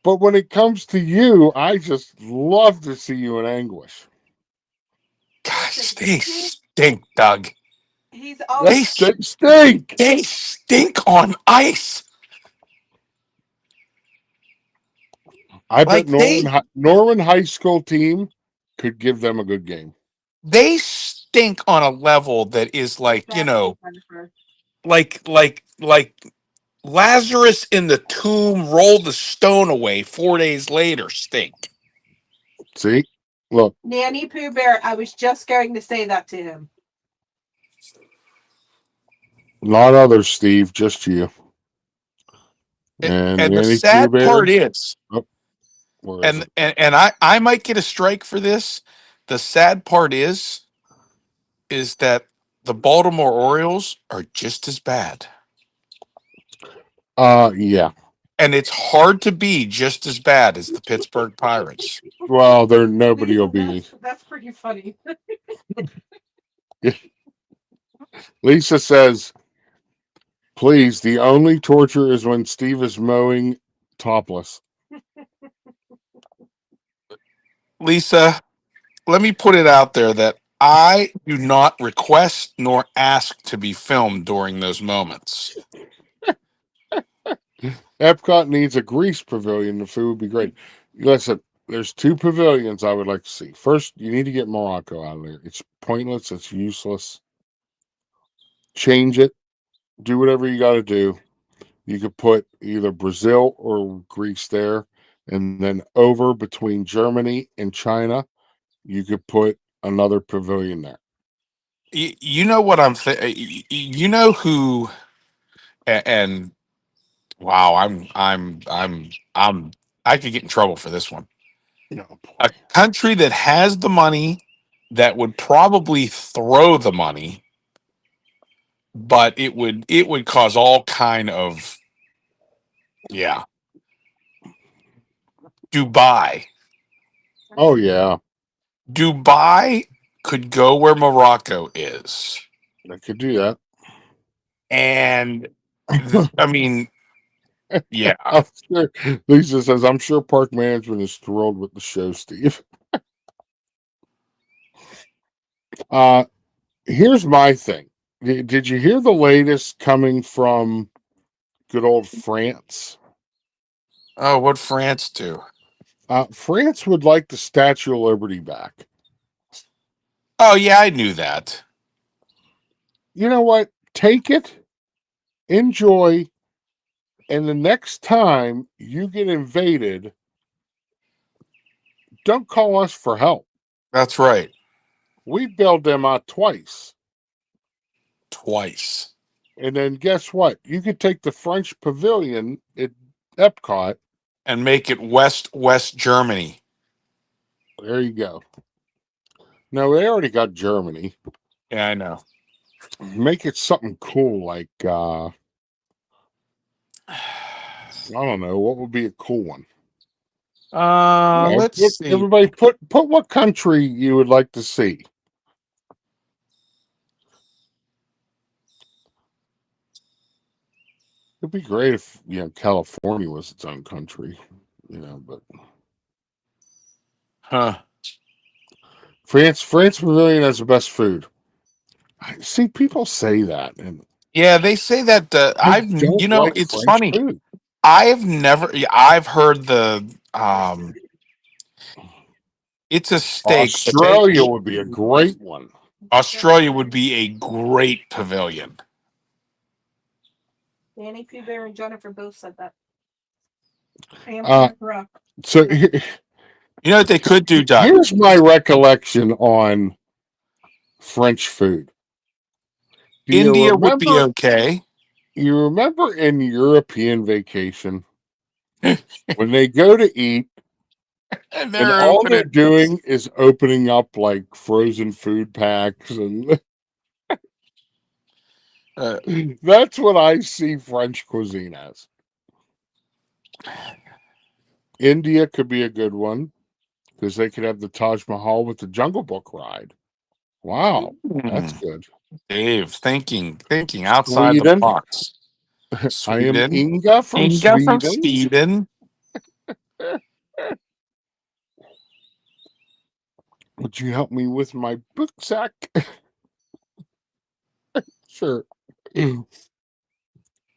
But when it comes to you, I just love to see you in anguish. Gosh, they stink, Doug. He's always They stink. They stink on ice. I bet Norman High School team could give them a good game. They stink on a level that is like, like Lazarus in the tomb rolled the stone away 4 days later stink. See? Look. Nanny Pooh Bear, I was just going to say that to him. Not others, Steve, just you. And the sad part is, and I might get a strike for this. The sad part is that the Baltimore Orioles are just as bad. Yeah. And it's hard to be just as bad as the Pittsburgh Pirates. Well, nobody will be. That's pretty funny. Lisa says, please, the only torture is when Steve is mowing topless. Lisa, let me put it out there that I do not request nor ask to be filmed during those moments. Epcot needs a grease pavilion. The food would be great. Listen, there's 2 pavilions I would like to see. First, you need to get Morocco out of there. It's pointless. It's useless. Change it. Do whatever you got to do. You could put either Brazil or Greece there. And then over between Germany and China, you could put another pavilion there. You know what I'm thinking? You know who? And wow, I could get in trouble for this one. A country that has the money that would probably throw the money, but it would cause all kind of Dubai. Oh yeah. Dubai could go where Morocco is. I could do that. And I mean, yeah. Sure. Lisa says, I'm sure park management is thrilled with the show, Steve. Here's my thing. Did you hear the latest coming from good old France? Oh, what France do? France would like the Statue of Liberty back. Oh, yeah, I knew that. You know what? Take it, enjoy, and the next time you get invaded, don't call us for help. That's right. We bailed them out twice. Twice. And then guess what? You could take the French pavilion at Epcot. And make it West Germany. There you go. No, they already got Germany. Yeah, I know. Make it something cool like I don't know, what would be a cool one? Let's see. Everybody put what country you would like to see. It'd be great if California was its own country, but France Pavilion has the best food. I see people say that, and yeah, they say that. It's French funny. food. I've heard the it's a steak. Australia would be a great one. Australia would be a great pavilion. Danny Pooh Bear and Jennifer both said that. I am correct. So you know what they could do, Doug? Here's my recollection on French food. India would be okay. You remember in European vacation when they go to eat and all they're doing is opening up like frozen food packs and that's what I see French cuisine as. India could be a good one because they could have the Taj Mahal with the Jungle Book ride. Wow, that's good. Dave, thinking outside the box. Sweden. I am Inga from Sweden. Would you help me with my book sack? Sure.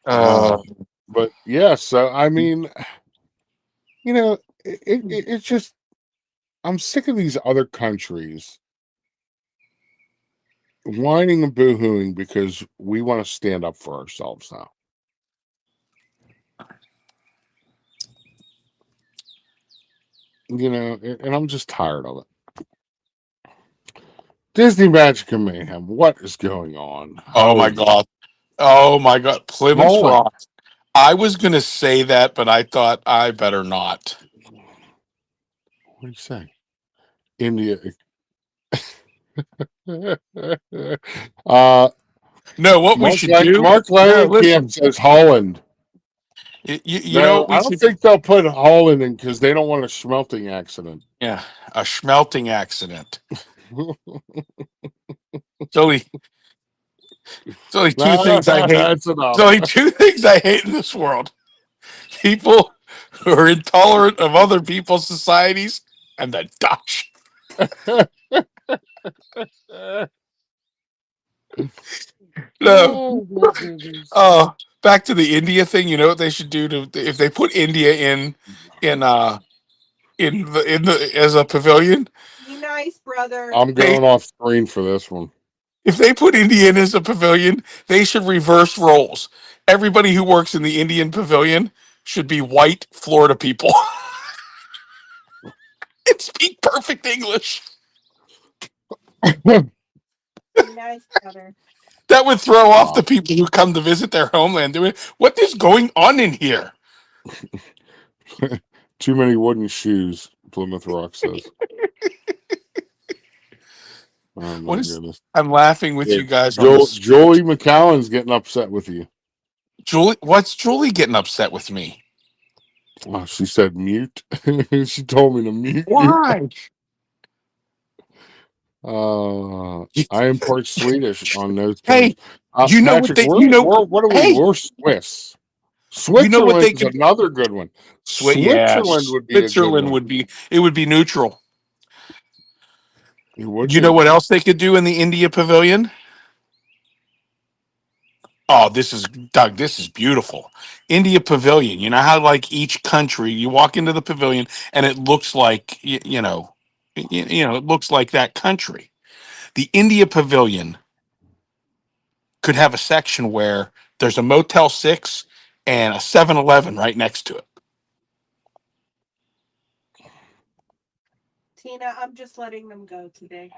But yeah, so I mean, it's just I'm sick of these other countries whining and boo-hooing because we want to stand up for ourselves now. And I'm just tired of it. Disney Magic and Mayhem, what is going on? Oh my God. Plymouth Rock. I was going to say that, but I thought I better not. What do you say? India. No, what we should do. Mark Langenkamp says Holland. I don't think they'll put Holland in because they don't want a smelting accident. Yeah, a smelting accident. It's only two things I hate. There's only two things I hate in this world: people who are intolerant of other people's societies, and the Dutch. No. Oh, back to the India thing. You know what they should do if they put India as a pavilion? Be nice, brother. I'm going off screen for this one. If they put India in as a pavilion, they should reverse roles. Everybody who works in the Indian pavilion should be white Florida people and speak perfect English. Be nice, brother. That would throw off the people who come to visit their homeland. What is going on in here? Too many wooden shoes, Plymouth Rock says. Oh my goodness. I'm laughing with you guys. Julie McCallan's getting upset with you. What's Julie getting upset with me? Oh, she said mute. She told me to mute. Why? I am part Swedish on those terms. Hey, you know Patrick, what are we? We're Swiss. Switzerland is another good one. Switzerland would be. Switzerland would be. It would be neutral. It would. You know what else they could do in the India Pavilion? Oh, this is Doug. This is beautiful. India Pavilion. You know how like each country, you walk into the pavilion and it looks like it looks like that country. The India Pavilion could have a section where there's a Motel 6 and a 7-Eleven right next to it. Tina, I'm just letting them go today.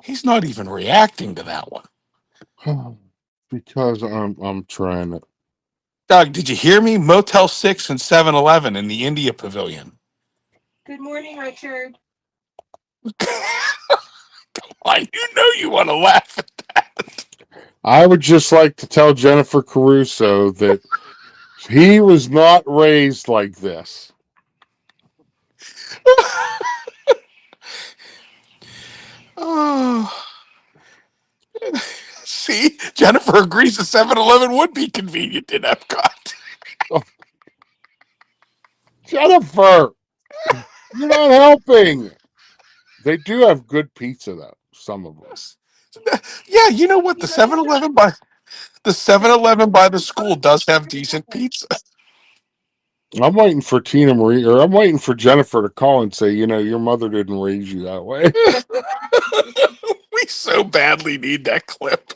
He's not even reacting to that one. Because I'm trying to. Doug, did you hear me? Motel 6 and 7-Eleven in the India Pavilion. Good morning, Richard. You want to laugh at that. I would just like to tell Jennifer Caruso that he was not raised like this. Oh. See, Jennifer agrees the 7-Eleven would be convenient in Epcot. Jennifer, you're not helping. They do have good pizza, though. Some of them. Yeah, you know what? The 7-Eleven by the school does have decent pizza. I'm waiting for Tina Marie, or I'm waiting for Jennifer to call and say, your mother didn't raise you that way. We so badly need that clip.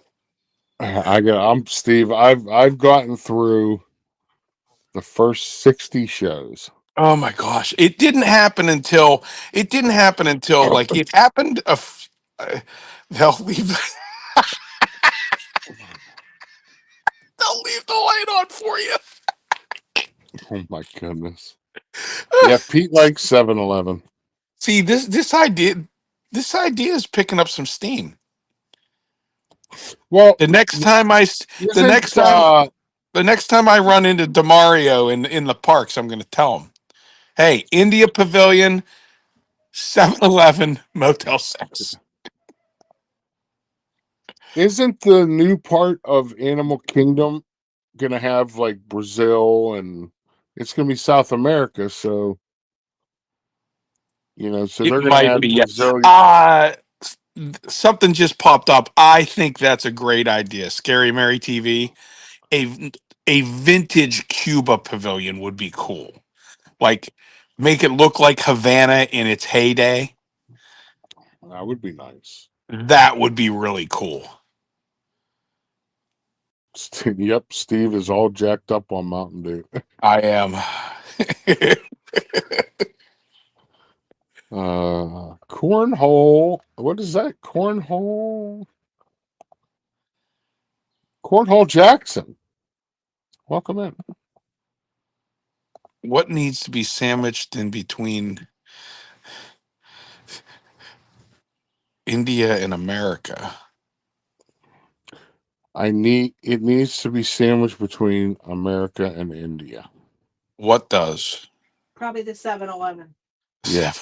I'm Steve. I've gotten through the first 60 shows. Oh my gosh! It didn't happen until like it happened. They'll leave. They'll leave the light on for you. Oh my goodness! Yeah, Pete likes 7-Eleven. See, this idea is picking up some steam. Well, the next time I run into DeMario in the parks, I'm going to tell him, "Hey, India Pavilion, 7-Eleven, Motel 6." Isn't the new part of Animal Kingdom going to have like Brazil, and it's going to be South America? So, so they're going to add Brazil. Something just popped up. I think that's a great idea. Scary Mary TV, a vintage Cuba pavilion would be cool. Like, make it look like Havana in its heyday. That would be nice. That would be really cool. Yep, Steve is all jacked up on Mountain Dew. I am. Cornhole. What is that? Cornhole Jackson. Welcome in. What needs to be sandwiched in between India and America? It needs to be sandwiched between America and India. What does? Probably the 7-Eleven. Yeah.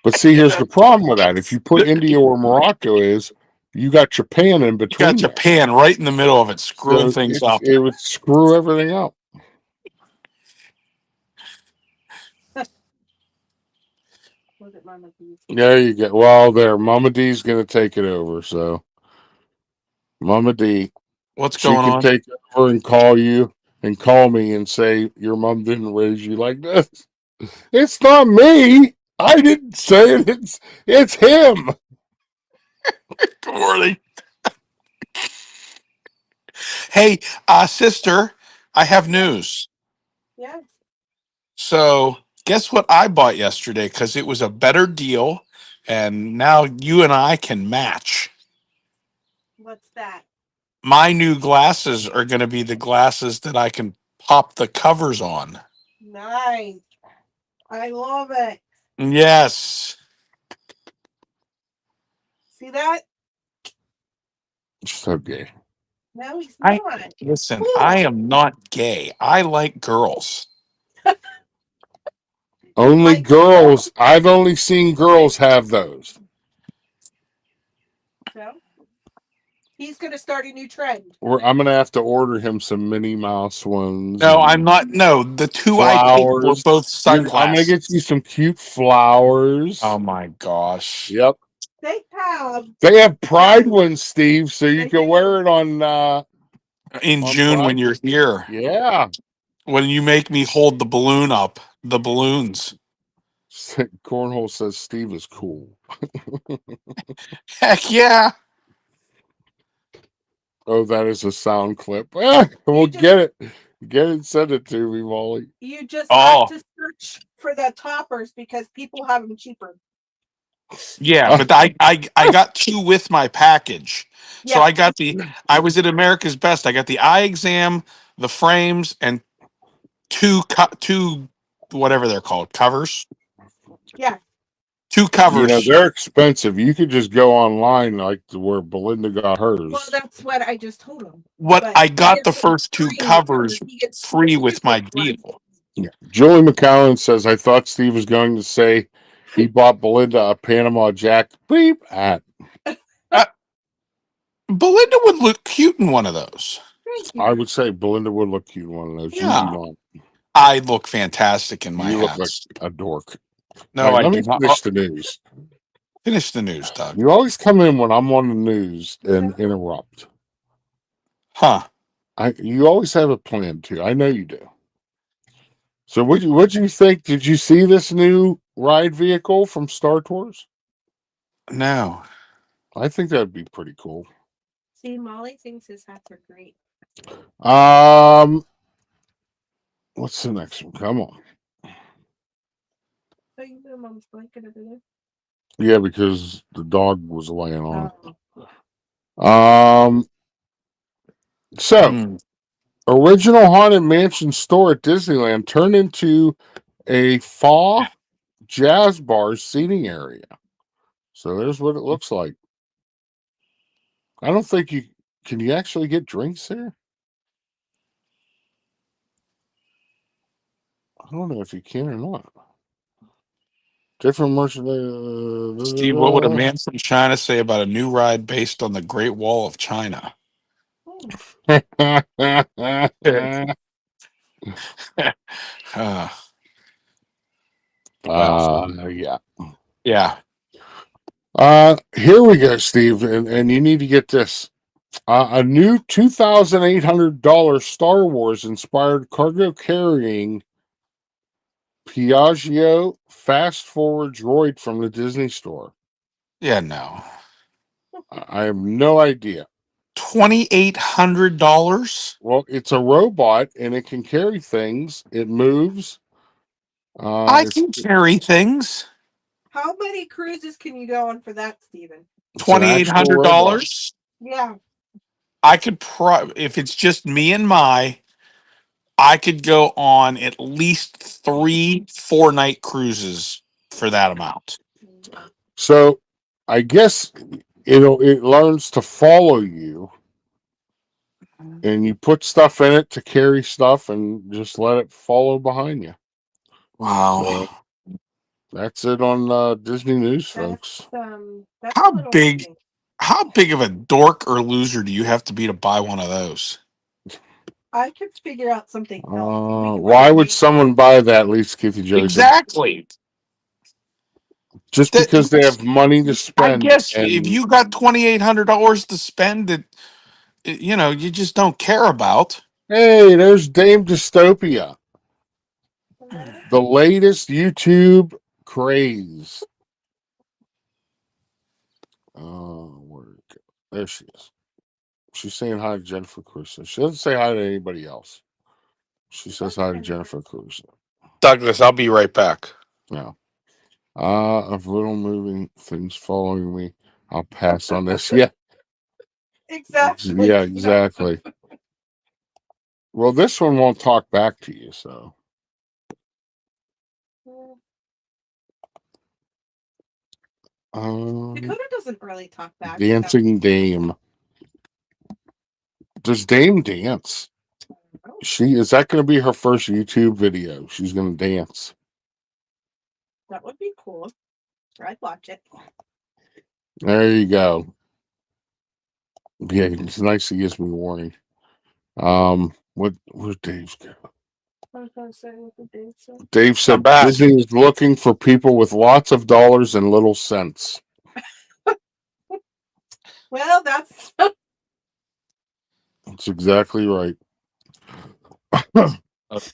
But see, here's the problem with that. If you put India where Morocco is, you got Japan in between. You got Japan right in the middle of it, screwing things up. It would screw everything up. There you go. Well, Mama D's going to take it over. So, Mama D, what's going on? She can take over and call you and call me and say your mom didn't raise you like this. It's not me. I didn't say it. It's him. Good morning. Hey, sister, I have news. Yeah. So, guess what I bought yesterday? Because it was a better deal, and now you and I can match. What's that? My new glasses are going to be the glasses that I can pop the covers on. Nice. I love it. Yes. See that? So gay. No, he's not. Listen, cool. I am not gay. I like girls. Only girls. I've only seen girls have those. So he's going to start a new trend. I'm going to have to order him some Minnie Mouse ones. No, I'm not. No, the two flowers. I picked were both sunglasses. I'm going to get you some cute flowers. Oh my gosh. Yep. They have. They have Pride ones, Steve, so you They can do. wear it on In on June when Pride. you're here. Yeah. When you make me hold the balloon up, the balloons. Cornhole says Steve is cool. Heck yeah. Oh, that is a sound clip. We'll get it. Get it and send it to me, Molly. You just Oh. have to search for the toppers because people have them cheaper. Yeah, but I got two with my package. So Yeah. I was at America's Best. I got the eye exam, the frames, and two whatever they're called, covers. Yeah. Two covers. They're expensive. You could just go online like to where Belinda got hers. Well, that's what I just told him. What But I got he the gets first two free covers because he gets free with my stupid ones. deal. Yeah. Julie McCowan says, I thought Steve was going to say he bought Belinda a Panama Jack beep hat. Belinda would look cute in one of those. Thank you. I would say Belinda would look cute in one of those. Yeah. You do not. I look fantastic in my You look like hats. a dork. No, All right, I let do me not. finish the news. Finish the news, Doug. You always come in when I'm on the news and interrupt. Huh. You always have a plan too. I know you do. So what'd you think? Did you see this new ride vehicle from Star Tours? No. I think that'd be pretty cool. See, Molly thinks his hats are great. What's the next one? Come on. So you put Mom's blanket over there? Yeah, because the dog was laying on. Oh. So original Haunted Mansion store at Disneyland turned into a Fa Jazz Bar seating area. So there's what it looks like. I don't think can you actually get drinks there? I don't know if you can or not. Different merchandise. Steve, what would a man from China say about a new ride based on the Great Wall of China? Yeah. Yeah. Here we go, Steve, and you need to get this. A new $2,800 Star Wars inspired cargo carrying Piaggio fast forward droid from the Disney store. Yeah, no. I have no idea. $2,800? Well, it's a robot and it can carry things. It moves. I can carry things. How many cruises can you go on for that, Steven? $2,800? Yeah. I could if it's just me and I could go on at least 3 4-night cruises for that amount. So I guess it learns to follow you, and you put stuff in it to carry stuff and just let it follow behind you. Wow. So that's it on Disney News, folks. That's How big of a dork or loser do you have to be to buy one of those? I could figure out something else. Why would someone buy that, Lisa Kitty Joe? Exactly. Just because they have money to spend. I guess if you got $2,800 to spend, you just don't care about. Hey, there's Dame Dystopia. The latest YouTube craze. Where'd it go? There she is. She's saying hi to Jennifer Crusoe. She doesn't say hi to anybody else. She says hi to Jennifer Crusoe. Douglas, I'll be right back. Yeah. Of little moving things following me. I'll pass on this. Yeah. Exactly. Yeah, exactly. Well, this one won't talk back to you, so. Dakota doesn't really talk back. Dancing Dame. Does Dame dance? Is that going to be her first YouTube video? She's going to dance. That would be cool. I'd watch it. There you go. Yeah, it's nice he gives me a warning. Where's Dave's go? I was going to say what the Dave said. Dave said Disney is looking for people with lots of dollars and little sense. Well, that's That's exactly right.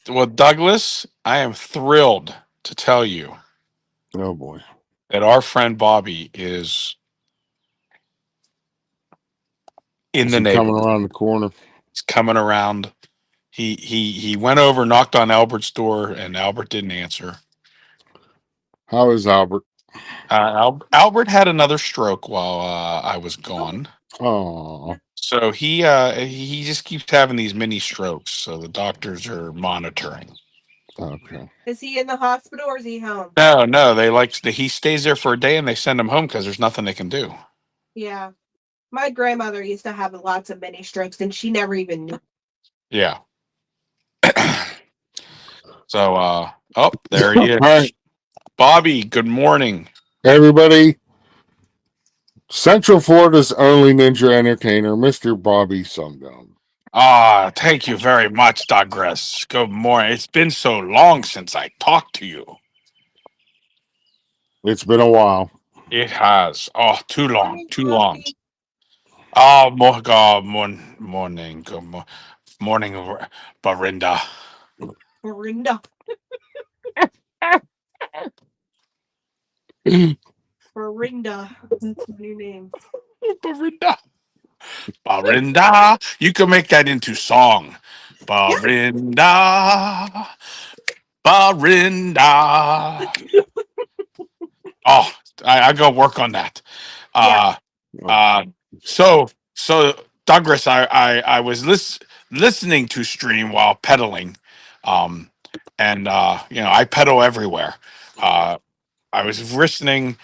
Well, Douglas, I am thrilled to tell you Oh boy. that our friend Bobby is in Is the he coming neighborhood. around the corner? He's coming around. He went over, knocked on Albert's door, and Albert didn't answer. How is Albert? Albert had another stroke while I was gone. Oh, So he just keeps having these mini strokes. So the doctors are monitoring. okay. is he in the hospital or is he home? No, he stays there for a day and they send him home because there's nothing they can do. Yeah. My grandmother used to have lots of mini strokes and she never even knew. Yeah. So there he is. All right, Bobby, good morning. everybody. Central Florida's only ninja entertainer, Mr. Bobby Sumdown. Thank you very much, Douglas. Good morning. It's been so long since I talked to you. It's been a while. It has. Oh, too long. Too long. Bobby. Oh, morning. Good morning, Barinda. Marinda. Marinda. That's my new name. Barinda. Barinda. You can make that into song. Barinda. Barinda. Oh, I go work on that. So Douglas, I was listening to stream while pedaling, and I pedal everywhere. I was listening,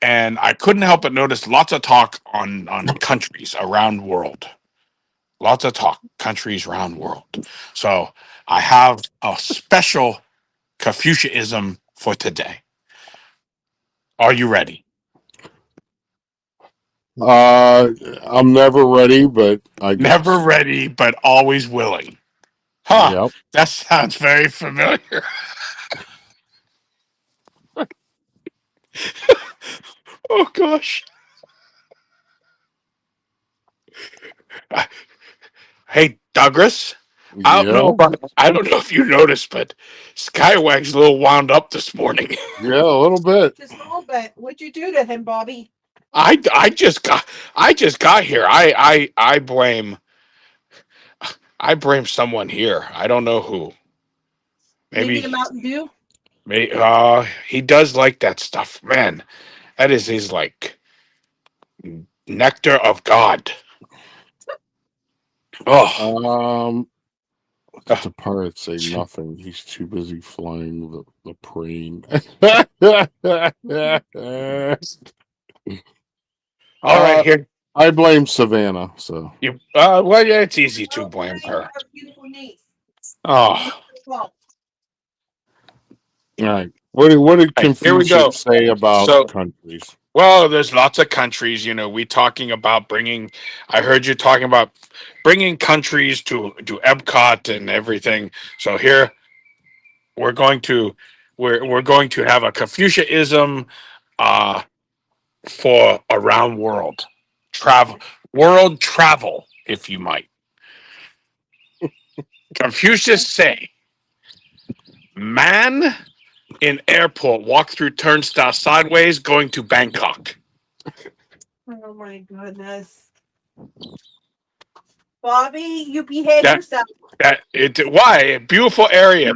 and I couldn't help but notice lots of talk on countries around world. Lots of talk countries around world. So I have a special Confucianism for today. Are you ready? I'm never ready, but I guess. Never ready, but always willing. Huh. Yep. That sounds very familiar. Oh gosh. Hey Douglas. I don't know. Yeah. I don't know if you noticed, but Skywag's a little wound up this morning. Yeah, a little bit. Just a little bit. What'd you do to him, Bobby? I just got here. I blame someone here. I don't know who. Maybe the Maybe Mountain Dew? he does like that stuff, man. That is his like nectar of God. Oh, Let the pirate say nothing. He's too busy flying the plane. all right, here. I blame Savannah. So Well, yeah, it's easy to Oh, blame you her. have a beautiful niece. Oh, all right. What did right, here we go. Confucius say about countries? Well, there's lots of countries. We talking about bringing. I heard you talking about bringing countries to Epcot and everything. So here we're going to we're going to have a Confucianism uh, for around world travel, if you might. Confucius say, man in airport walk through turnstile sideways going to Bangkok. Oh my goodness. Bobby, you behave yourself. Why? Beautiful area.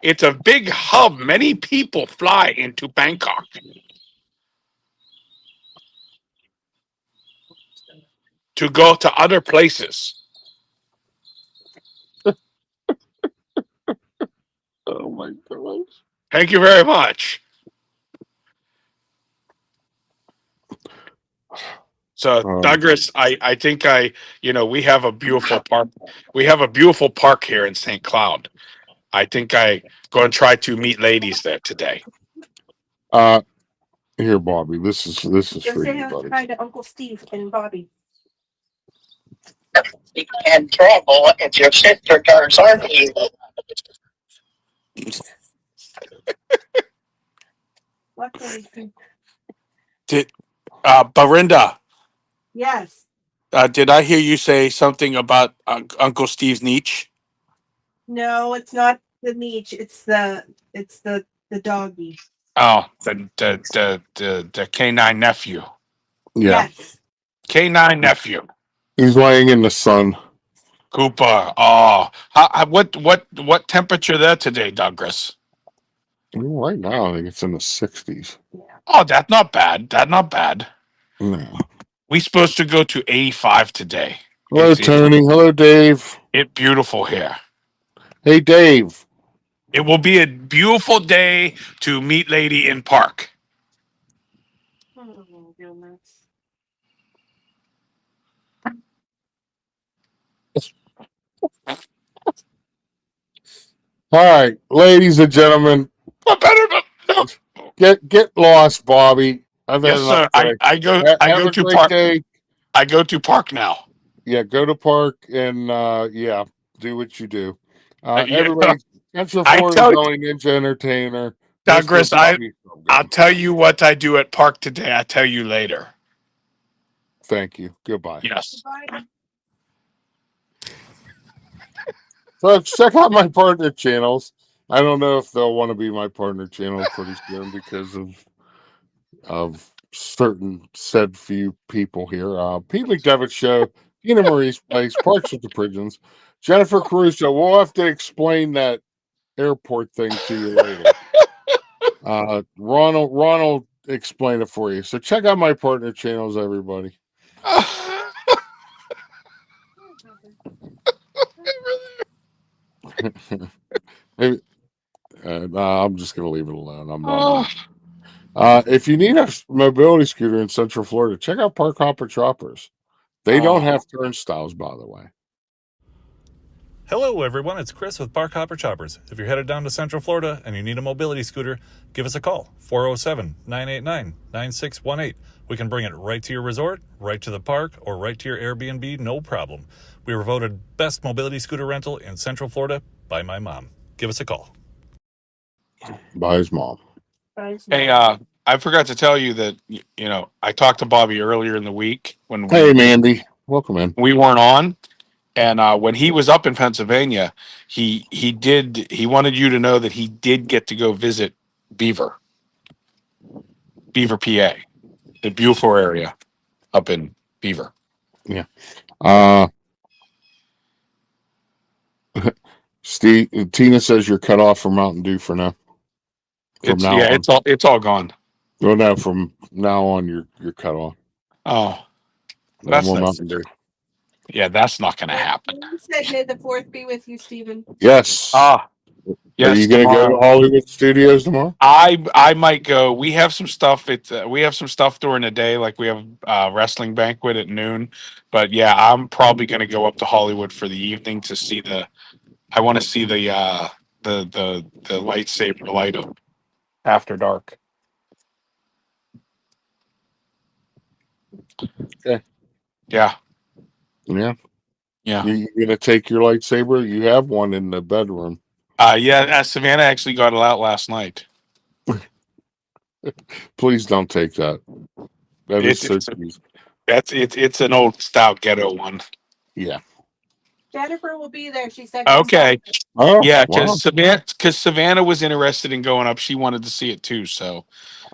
It's a big hub. Many people fly into Bangkok to go to other places. Oh my gosh. Thank you very much. So, Douglas, I think we have a beautiful park. We have a beautiful park here in St. Cloud. I think I go and try to meet ladies there today. Here, Bobby. This is Just for say you, buddy. hi to Uncle Steve and Bobby. You can't trouble if your sister turns on you. Luckily, Barinda, Yes. Did I hear you say something about Uncle Steve's niche? No, it's not the niche. It's the doggy. Oh, the canine nephew. Yeah. Yes. Canine nephew. He's laying in the sun. Cooper. Oh, what temperature there today, Douglas? Right now, I think it's in the 60s. Oh, that's not bad. That's not bad. No. We supposed to go to 85 today. Hello, Tony. Hello, Dave. It's beautiful here. Hey, Dave. It will be a beautiful day to meet Lady in Park. Oh, goodness. All right, ladies and gentlemen, get lost, Bobby. I've had Yes, sir. enough today. I go Have a to great park. day. I go to park now. Yeah, go to park and yeah, do what you do. Yeah. Everybody, Central I Florida tell you, going Ninja Entertainer. Douglas, Mr. Bobby I'll Subgun. tell you what I do at park today. I'll tell you later. Thank you. Goodbye. Yes. Bye. So check out my partner channels. I don't know if they'll want to be my partner channel pretty soon because of certain said few people here. Pete McDevitt Show, Tina Marie's Place, Parks with the Pridgens, Jennifer Caruso. We'll have to explain that airport thing to you later. Ronald explain it for you. So check out my partner channels, everybody. Maybe, I'm just gonna leave it alone. I'm not. If you need a mobility scooter in Central Florida, check out Park Hopper Choppers. They don't have turnstiles, by the way. Hello, everyone. It's Chris with Park Hopper Choppers. If you're headed down to Central Florida and you need a mobility scooter, give us a call, 407-989-9618. We can bring it right to your resort, right to the park, or right to your Airbnb, no problem. We were voted best mobility scooter rental in Central Florida by my mom. Give us a call. By his mom. Hey, I forgot to tell you that I talked to Bobby earlier in the week when Hey, Mandy. Welcome in. we weren't on, and when he was up in Pennsylvania, he wanted you to know that he did get to go visit Beaver, PA, the Beaufort area up in Beaver. Yeah. Steve, Tina says you're cut off from Mountain Dew for now. It's all gone. Well, now from now on, you're cut off. Oh, No that's more not Mountain Dew. Yeah, that's not going to happen. You said may the fourth be with you, Stephen. Yes. Yes. Are you going to go to Hollywood Studios tomorrow? I might go. We have some stuff. We have some stuff during the day, like we have a wrestling banquet at noon. But yeah, I'm probably going to go up to Hollywood for the evening to see I want to see the lightsaber light up after dark. Okay. Yeah. Yeah. Yeah. You're going to take your lightsaber? You have one in the bedroom. Yeah. Savannah actually got it out last night. Please don't take that. That is so cheesy. It's an old style ghetto one. Yeah. Jennifer will be there. She said. Okay. Oh, yeah, wow. because Savannah was interested in going up. She wanted to see it too. So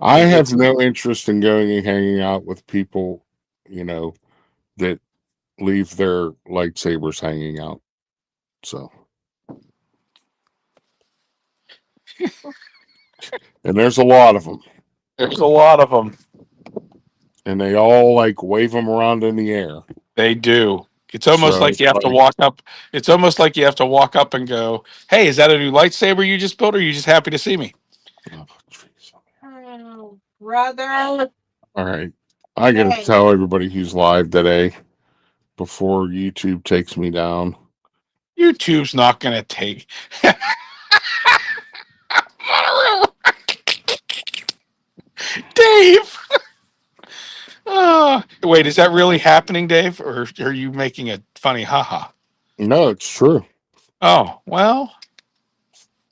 I have no interest in going and hanging out with people, that leave their lightsabers hanging out. So, and there's a lot of them. There's a lot of them. And they all wave them around in the air. They do. It's almost like you have to walk up. It's almost like you have to walk up and go, "Hey, is that a new lightsaber you just built, or are you just happy to see me?" Oh, brother. All right. I got to tell everybody who's live today before YouTube takes me down. YouTube's not going to take. Dave. Wait, is that really happening, Dave, or are you making a funny haha? No, it's true. Oh, well.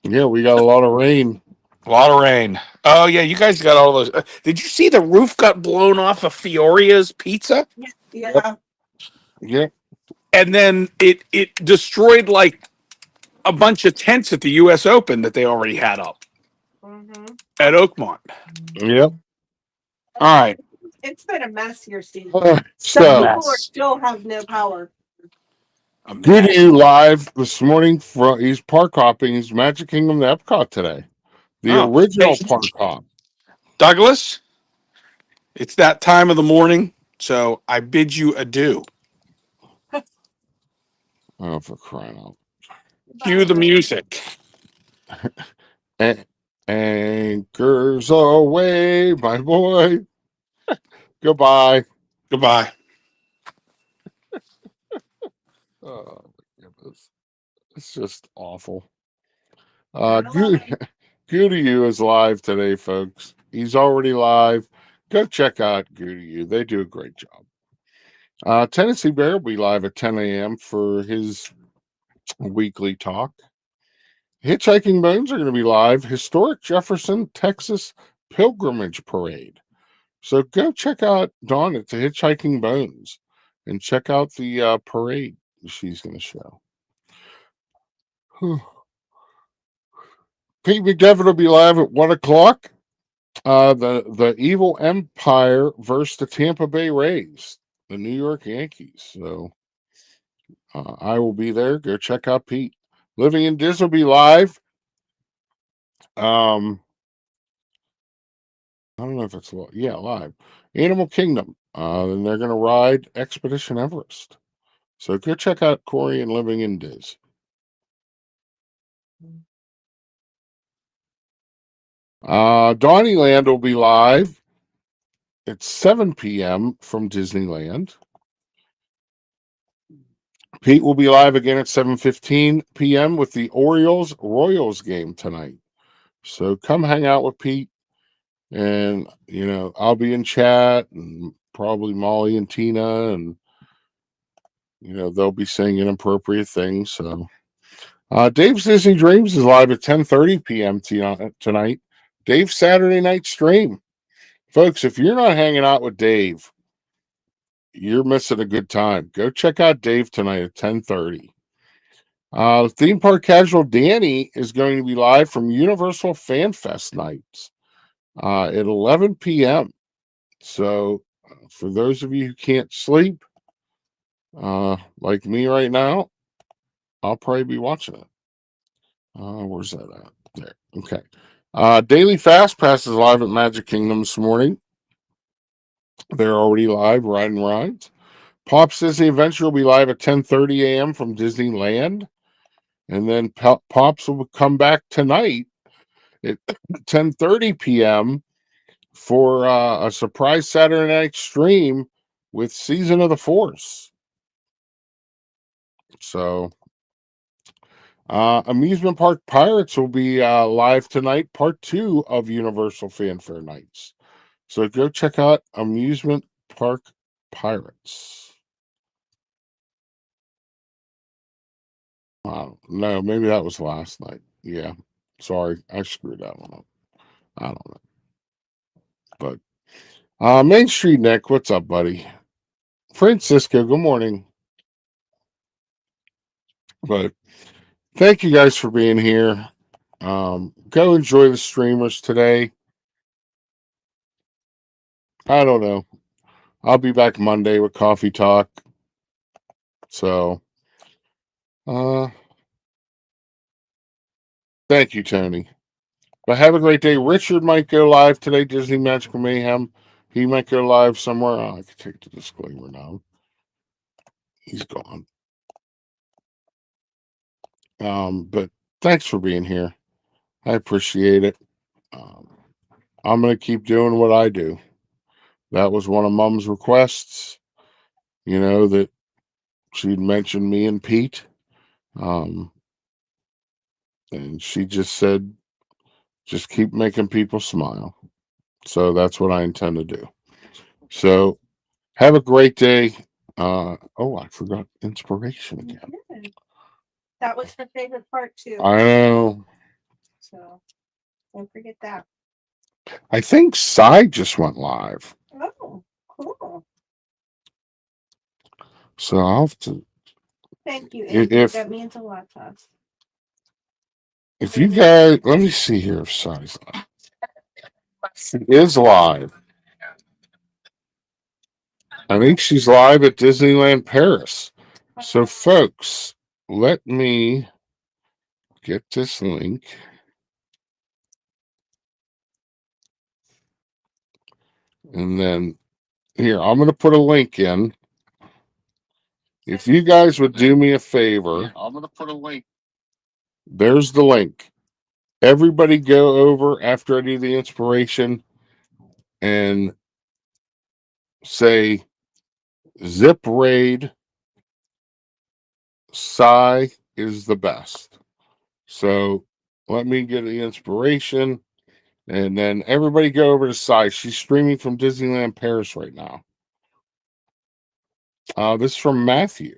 Yeah, we got a lot of rain. A lot of rain. Oh, yeah, you guys got all those. Did you see the roof got blown off of Fioria's Pizza? Yeah. Yep. And then it destroyed like a bunch of tents at the U.S. Open that they already had up at Oakmont. Yep. All right. It's been a mess here, Steve. Some So people still have no power. good to you live this morning. He's park hopping. He's Magic Kingdom to Epcot today. The Oh, original hey, park hop. Douglas, it's that time of the morning, so I bid you adieu. Oh, for crying out! Cue the music. Anchors away, my boy. Goodbye. Goodbye. Oh my goodness. It's just awful. Good to you is live today, folks. He's already live. Go check out Good to You. They do a great job. Tennessee Bear will be live at 10 a.m. for his weekly talk. Hitchhiking Bones are going to be live. Historic Jefferson, Texas Pilgrimage Parade. So go check out Dawn at the Hitchhiking Bones and check out the parade she's going to show. Pete McDevitt will be live at 1 o'clock. The Evil Empire versus the Tampa Bay Rays, the New York Yankees. So I will be there. Go check out Pete. Living in Diz will be live. I don't know if it's live. Animal Kingdom. And they're going to ride Expedition Everest. So go check out Corey and Living in Diz. Donnyland will be live at 7 p.m. from Disneyland. Pete will be live again at 7:15 p.m. with the Orioles-Royals game tonight. So come hang out with Pete. And, I'll be in chat and probably Molly and Tina. And, they'll be saying inappropriate things. So Dave's Disney Dreams is live at 10:30 p.m. tonight. Dave's Saturday night stream. Folks, if you're not hanging out with Dave, you're missing a good time. Go check out Dave tonight at 10:30. Theme Park Casual Danny is going to be live from Universal Fan Fest nights at 11 p.m. So for those of you who can't sleep, like me right now, I'll probably be watching it. Where's that at? There. Okay. Daily Fast Pass is live at Magic Kingdom this morning. They're already live riding rides. Pop's Disney Adventure will be live at 10:30 a.m. from Disneyland. And then Pops will come back tonight at 10:30 p.m. for a surprise Saturday night stream with Season of the Force. So, Amusement Park Pirates will be live tonight, part 2 of Universal Fanfare Nights. So go check out Amusement Park Pirates. No, maybe that was last night. Yeah. Sorry, I screwed that one up. I don't know. But Main Street Nick, what's up, buddy? Francisco, good morning. But thank you guys for being here. Go enjoy the streamers today. I don't know. I'll be back Monday with Coffee Talk. So, thank you, Tony. But have a great day. Richard might go live today, Disney Magical Mayhem. He might go live somewhere. Oh, I can take the disclaimer now. He's gone. But thanks for being here. I appreciate it. I'm going to keep doing what I do. That was one of Mom's requests, that she'd mentioned me and Pete. And she just said, just keep making people smile. So that's what I intend to do. So have a great day. I forgot inspiration again. That was her favorite part too. I know. So don't forget that. I think Psy just went live. Oh, cool. So I'll have to. Thank you. If That means a lot to us. if you guys, let me see here if Sai's live. She is live. I think she's live at Disneyland Paris. So, folks, let me get this link. And then here, I'm going to put a link in. If you guys would do me a favor, I'm going to put a link. There's the link. Everybody go over after I do the inspiration and say Zip Raid Psy is the best. So let me get the inspiration. And then everybody go over to Psy. She's streaming from Disneyland Paris right now. This is from Matthew.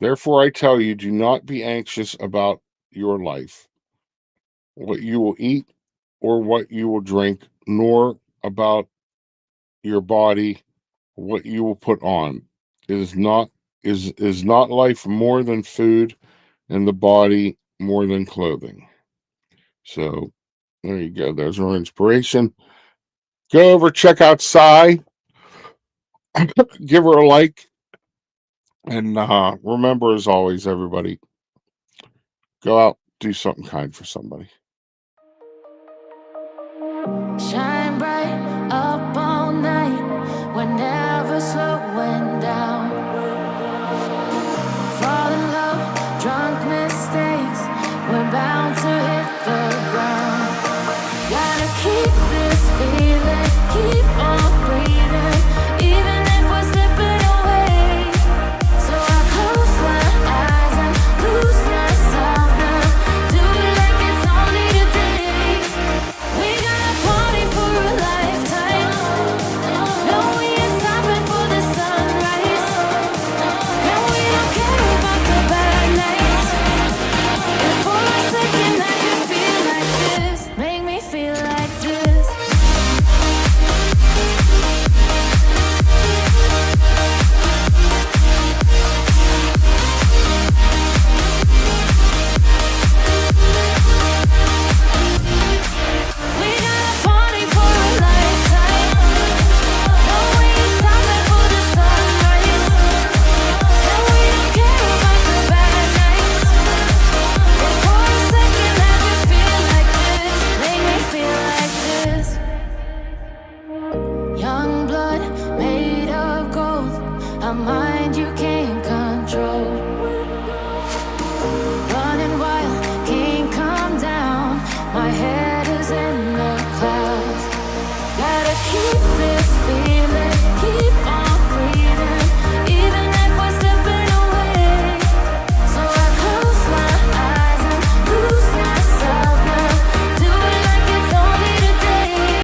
Therefore, I tell you, do not be anxious about your life, what you will eat or what you will drink, nor about your body, what you will put on. Is not life more than food, and the body more than clothing? So there you go. There's our inspiration. Go over, check out Psy, give her a like. And remember, as always, everybody, go out, do something kind for somebody.